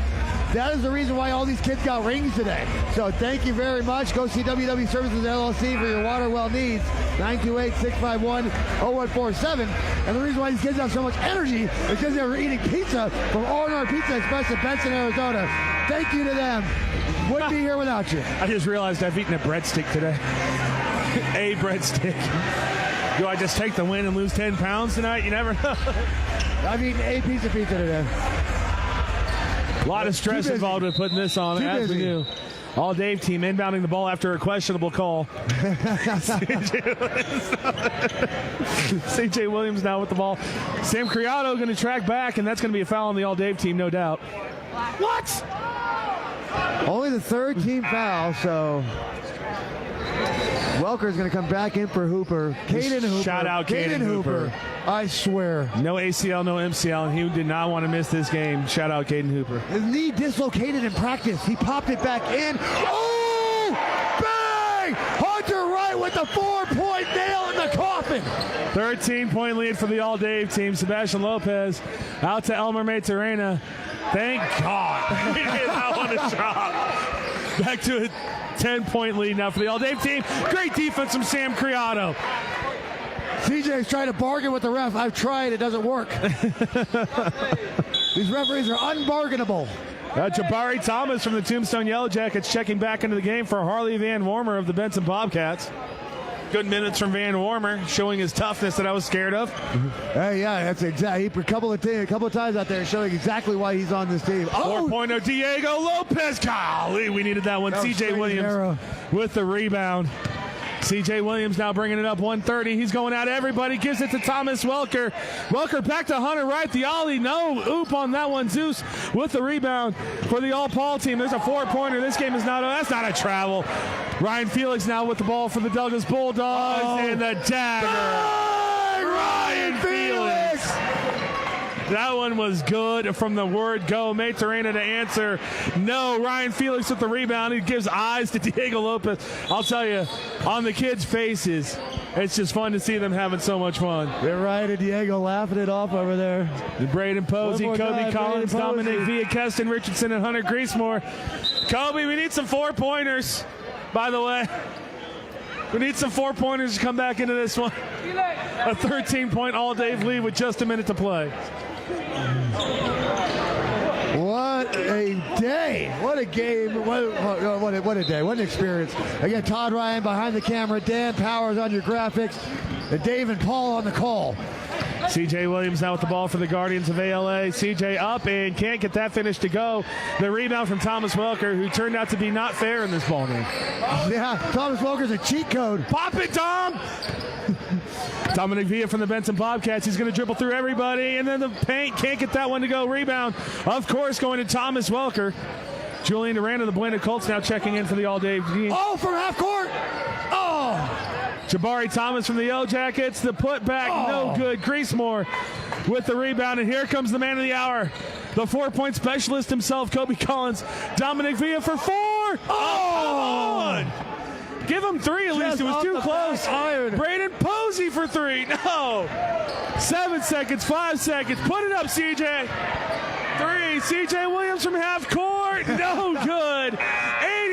that is the reason why all these kids got rings today. So thank you very much. Go see WW Services LLC for your water well needs. 928-651-0147. And the reason why these kids have so much energy is because they were eating pizza from R&R Pizza Express in Benson, Arizona. Thank you to them. Wouldn't be here without you. I just realized I've eaten a breadstick today. A breadstick. Do I just take the win and lose 10 pounds tonight? You never know. I've eaten a piece of pizza today. A lot of stress involved with putting this on, as we do. All Dave team inbounding the ball after a questionable call. CJ Williams now with the ball. Sam Criado going to track back, and that's going to be a foul on the All Dave team, no doubt. What? Only the third team foul, so Welker's going to come back in for Hooper. Caden Hooper. Shout out Caden Hooper. I swear. No ACL, no MCL, and he did not want to miss this game. Shout out Caden Hooper. His knee dislocated in practice. He popped it back in. Oh! Bang! Hunter Wright with the 4-point nail in the coffin. 13-point lead for the All Dave team. Sebastian Lopez out to Elmer Maturana. Thank God. He did not want to drop. Back to a 10-point lead now for the All Dave team. Great defense from Sam Criado. CJ's trying to bargain with the ref. I've tried. It doesn't work. These referees are unbargainable. Jabari Thomas from the Tombstone Yellow Jackets checking back into the game for Harley Van Wormer of the Benson Bobcats. Good minutes from Van Wormer, showing his toughness that I was scared of. Hey, yeah, that's exactly. A couple of times out there showing exactly why he's on this team. Oh! 4-pointer Diego Lopez. Golly, we needed that one. CJ Williams with the rebound. CJ Williams now bringing it up 130. He's going at everybody. Gives it to Thomas Welker. Welker back to Hunter Wright. The ollie. No oop on that one. Zeus with the rebound for the All-Paul team. There's a 4-pointer. This game is not. That's not a travel. Ryan Felix now with the ball for the Douglas Bulldogs. And the dagger. Ryan Felix. That one was good from the word go. Maturana to answer. No, Ryan Felix with the rebound. He gives eyes to Diego Lopez. I'll tell you, on the kids' faces, it's just fun to see them having so much fun. They're right at Diego laughing it off over there. Braden Posey, Kobe Collins, Dominic Villa, Keston Richardson, and Hunter Greasemore. Kobe, we need some 4-pointers, by the way. We need some 4-pointers to come back into this one. A 13-point all-Dave lead with just a minute to play. What a day. What a game. What a day. What an experience. Again, Todd Ryan behind the camera. Dan Powers on your graphics. And Dave and Paul on the call. CJ Williams now with the ball for the Guardians of ALA. CJ up and can't get that finish to go. The rebound from Thomas Welker, who turned out to be not fair in this ballgame. Yeah, Thomas Welker's a cheat code. Pop it, Tom! Dominic Villa from the Benson Bobcats. He's going to dribble through everybody, and then the paint can't get that one to go. Rebound, of course, going to Thomas Welker. Julian Durant of the Buena Colts now checking in for the All-Day team. Oh, from half court! Oh! Jabari Thomas from the Yellow Jackets. The putback, no good. Greasemore with the rebound, and here comes the man of the hour. The 4-point specialist himself, Kobe Collins. Dominic Villa for 4! Oh, come on! Give him 3 at least. It was too close. Braden Posey for 3. No. 7 seconds, 5 seconds. Put it up, CJ. 3. CJ Williams from half court. No good.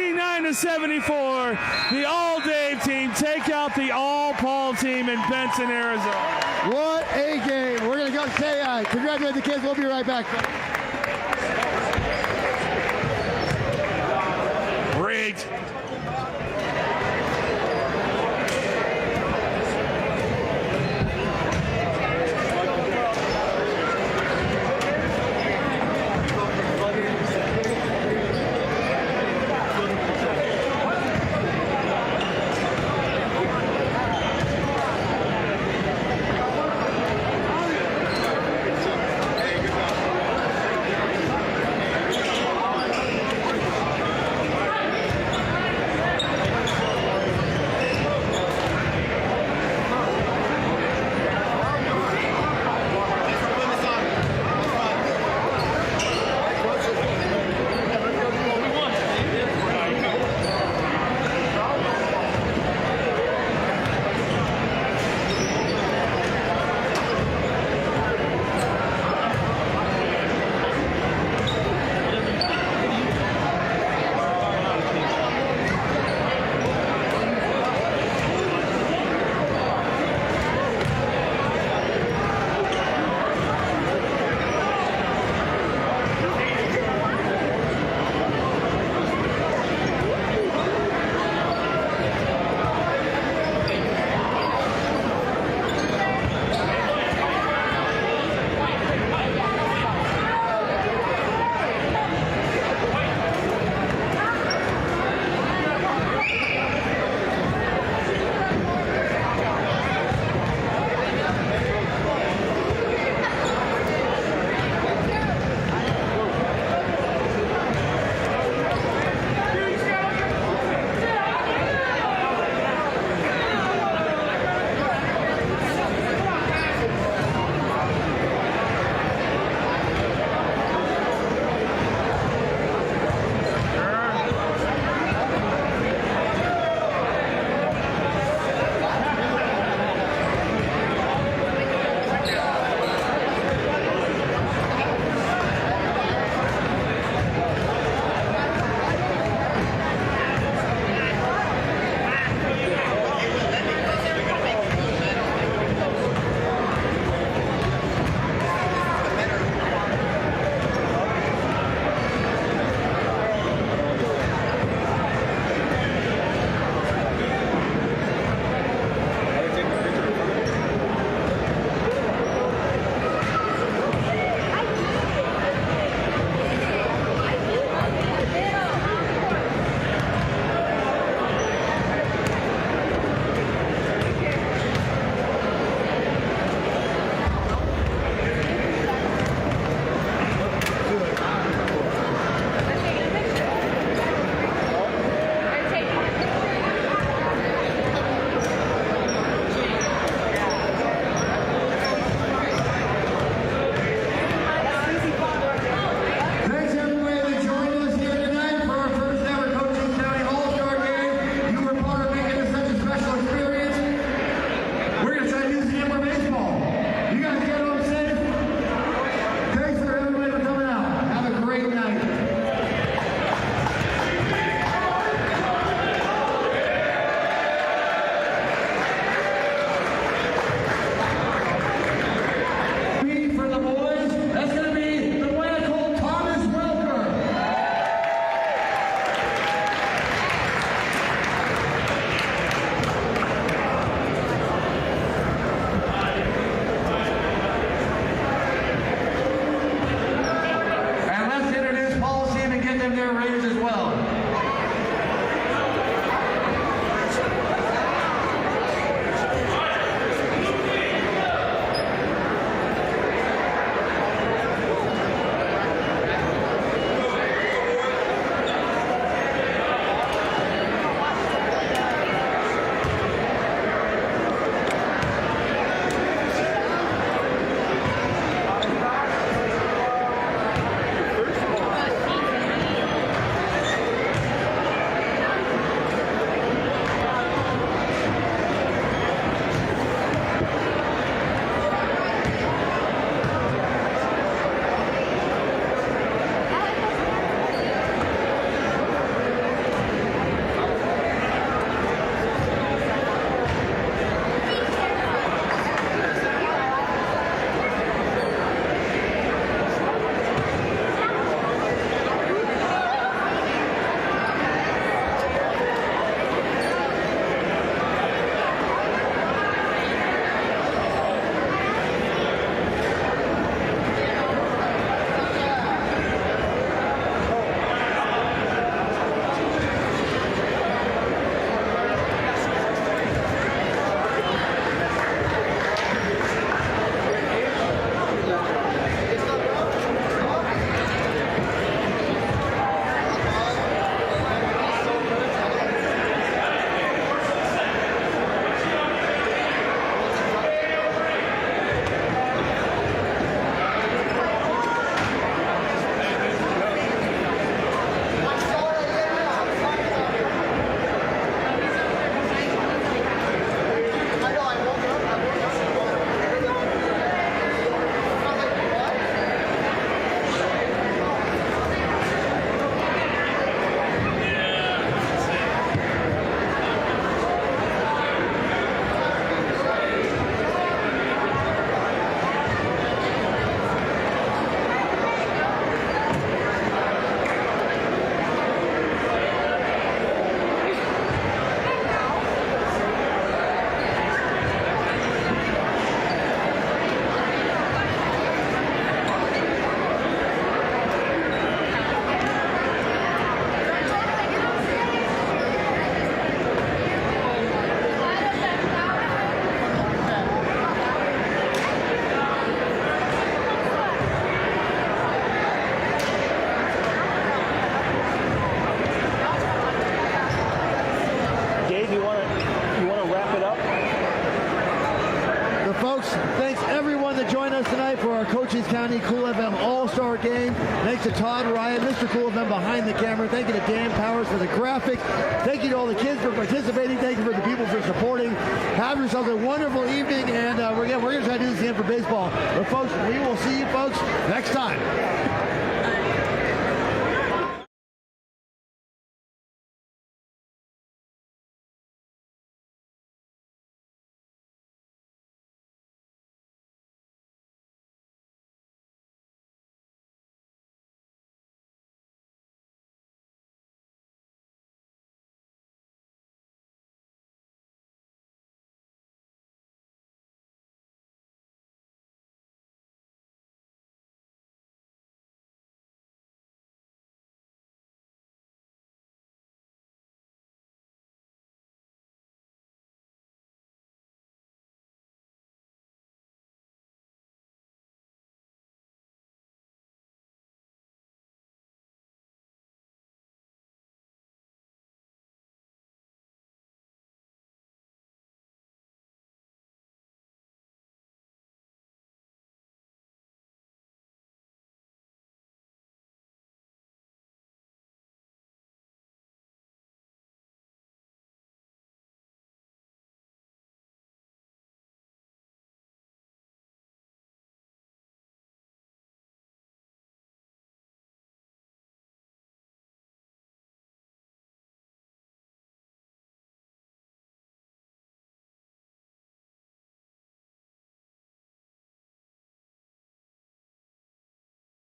89-74. The All-Dave team take out the All-Paul team in Benson, Arizona. What a game. We're going to go say congratulate the kids. We'll be right back. Rigged. Thanks everyone that joined us tonight for our Cochise County Cool FM All-Star Game. Thanks to Todd Ryan, Mr. Cool FM behind the camera. Thank you to Dan Powers for the graphics. Thank you to all the kids for participating. Thank you for the people for supporting. Have yourselves a wonderful evening, and we're going to try to do this again for baseball. But folks, we will see you folks next time.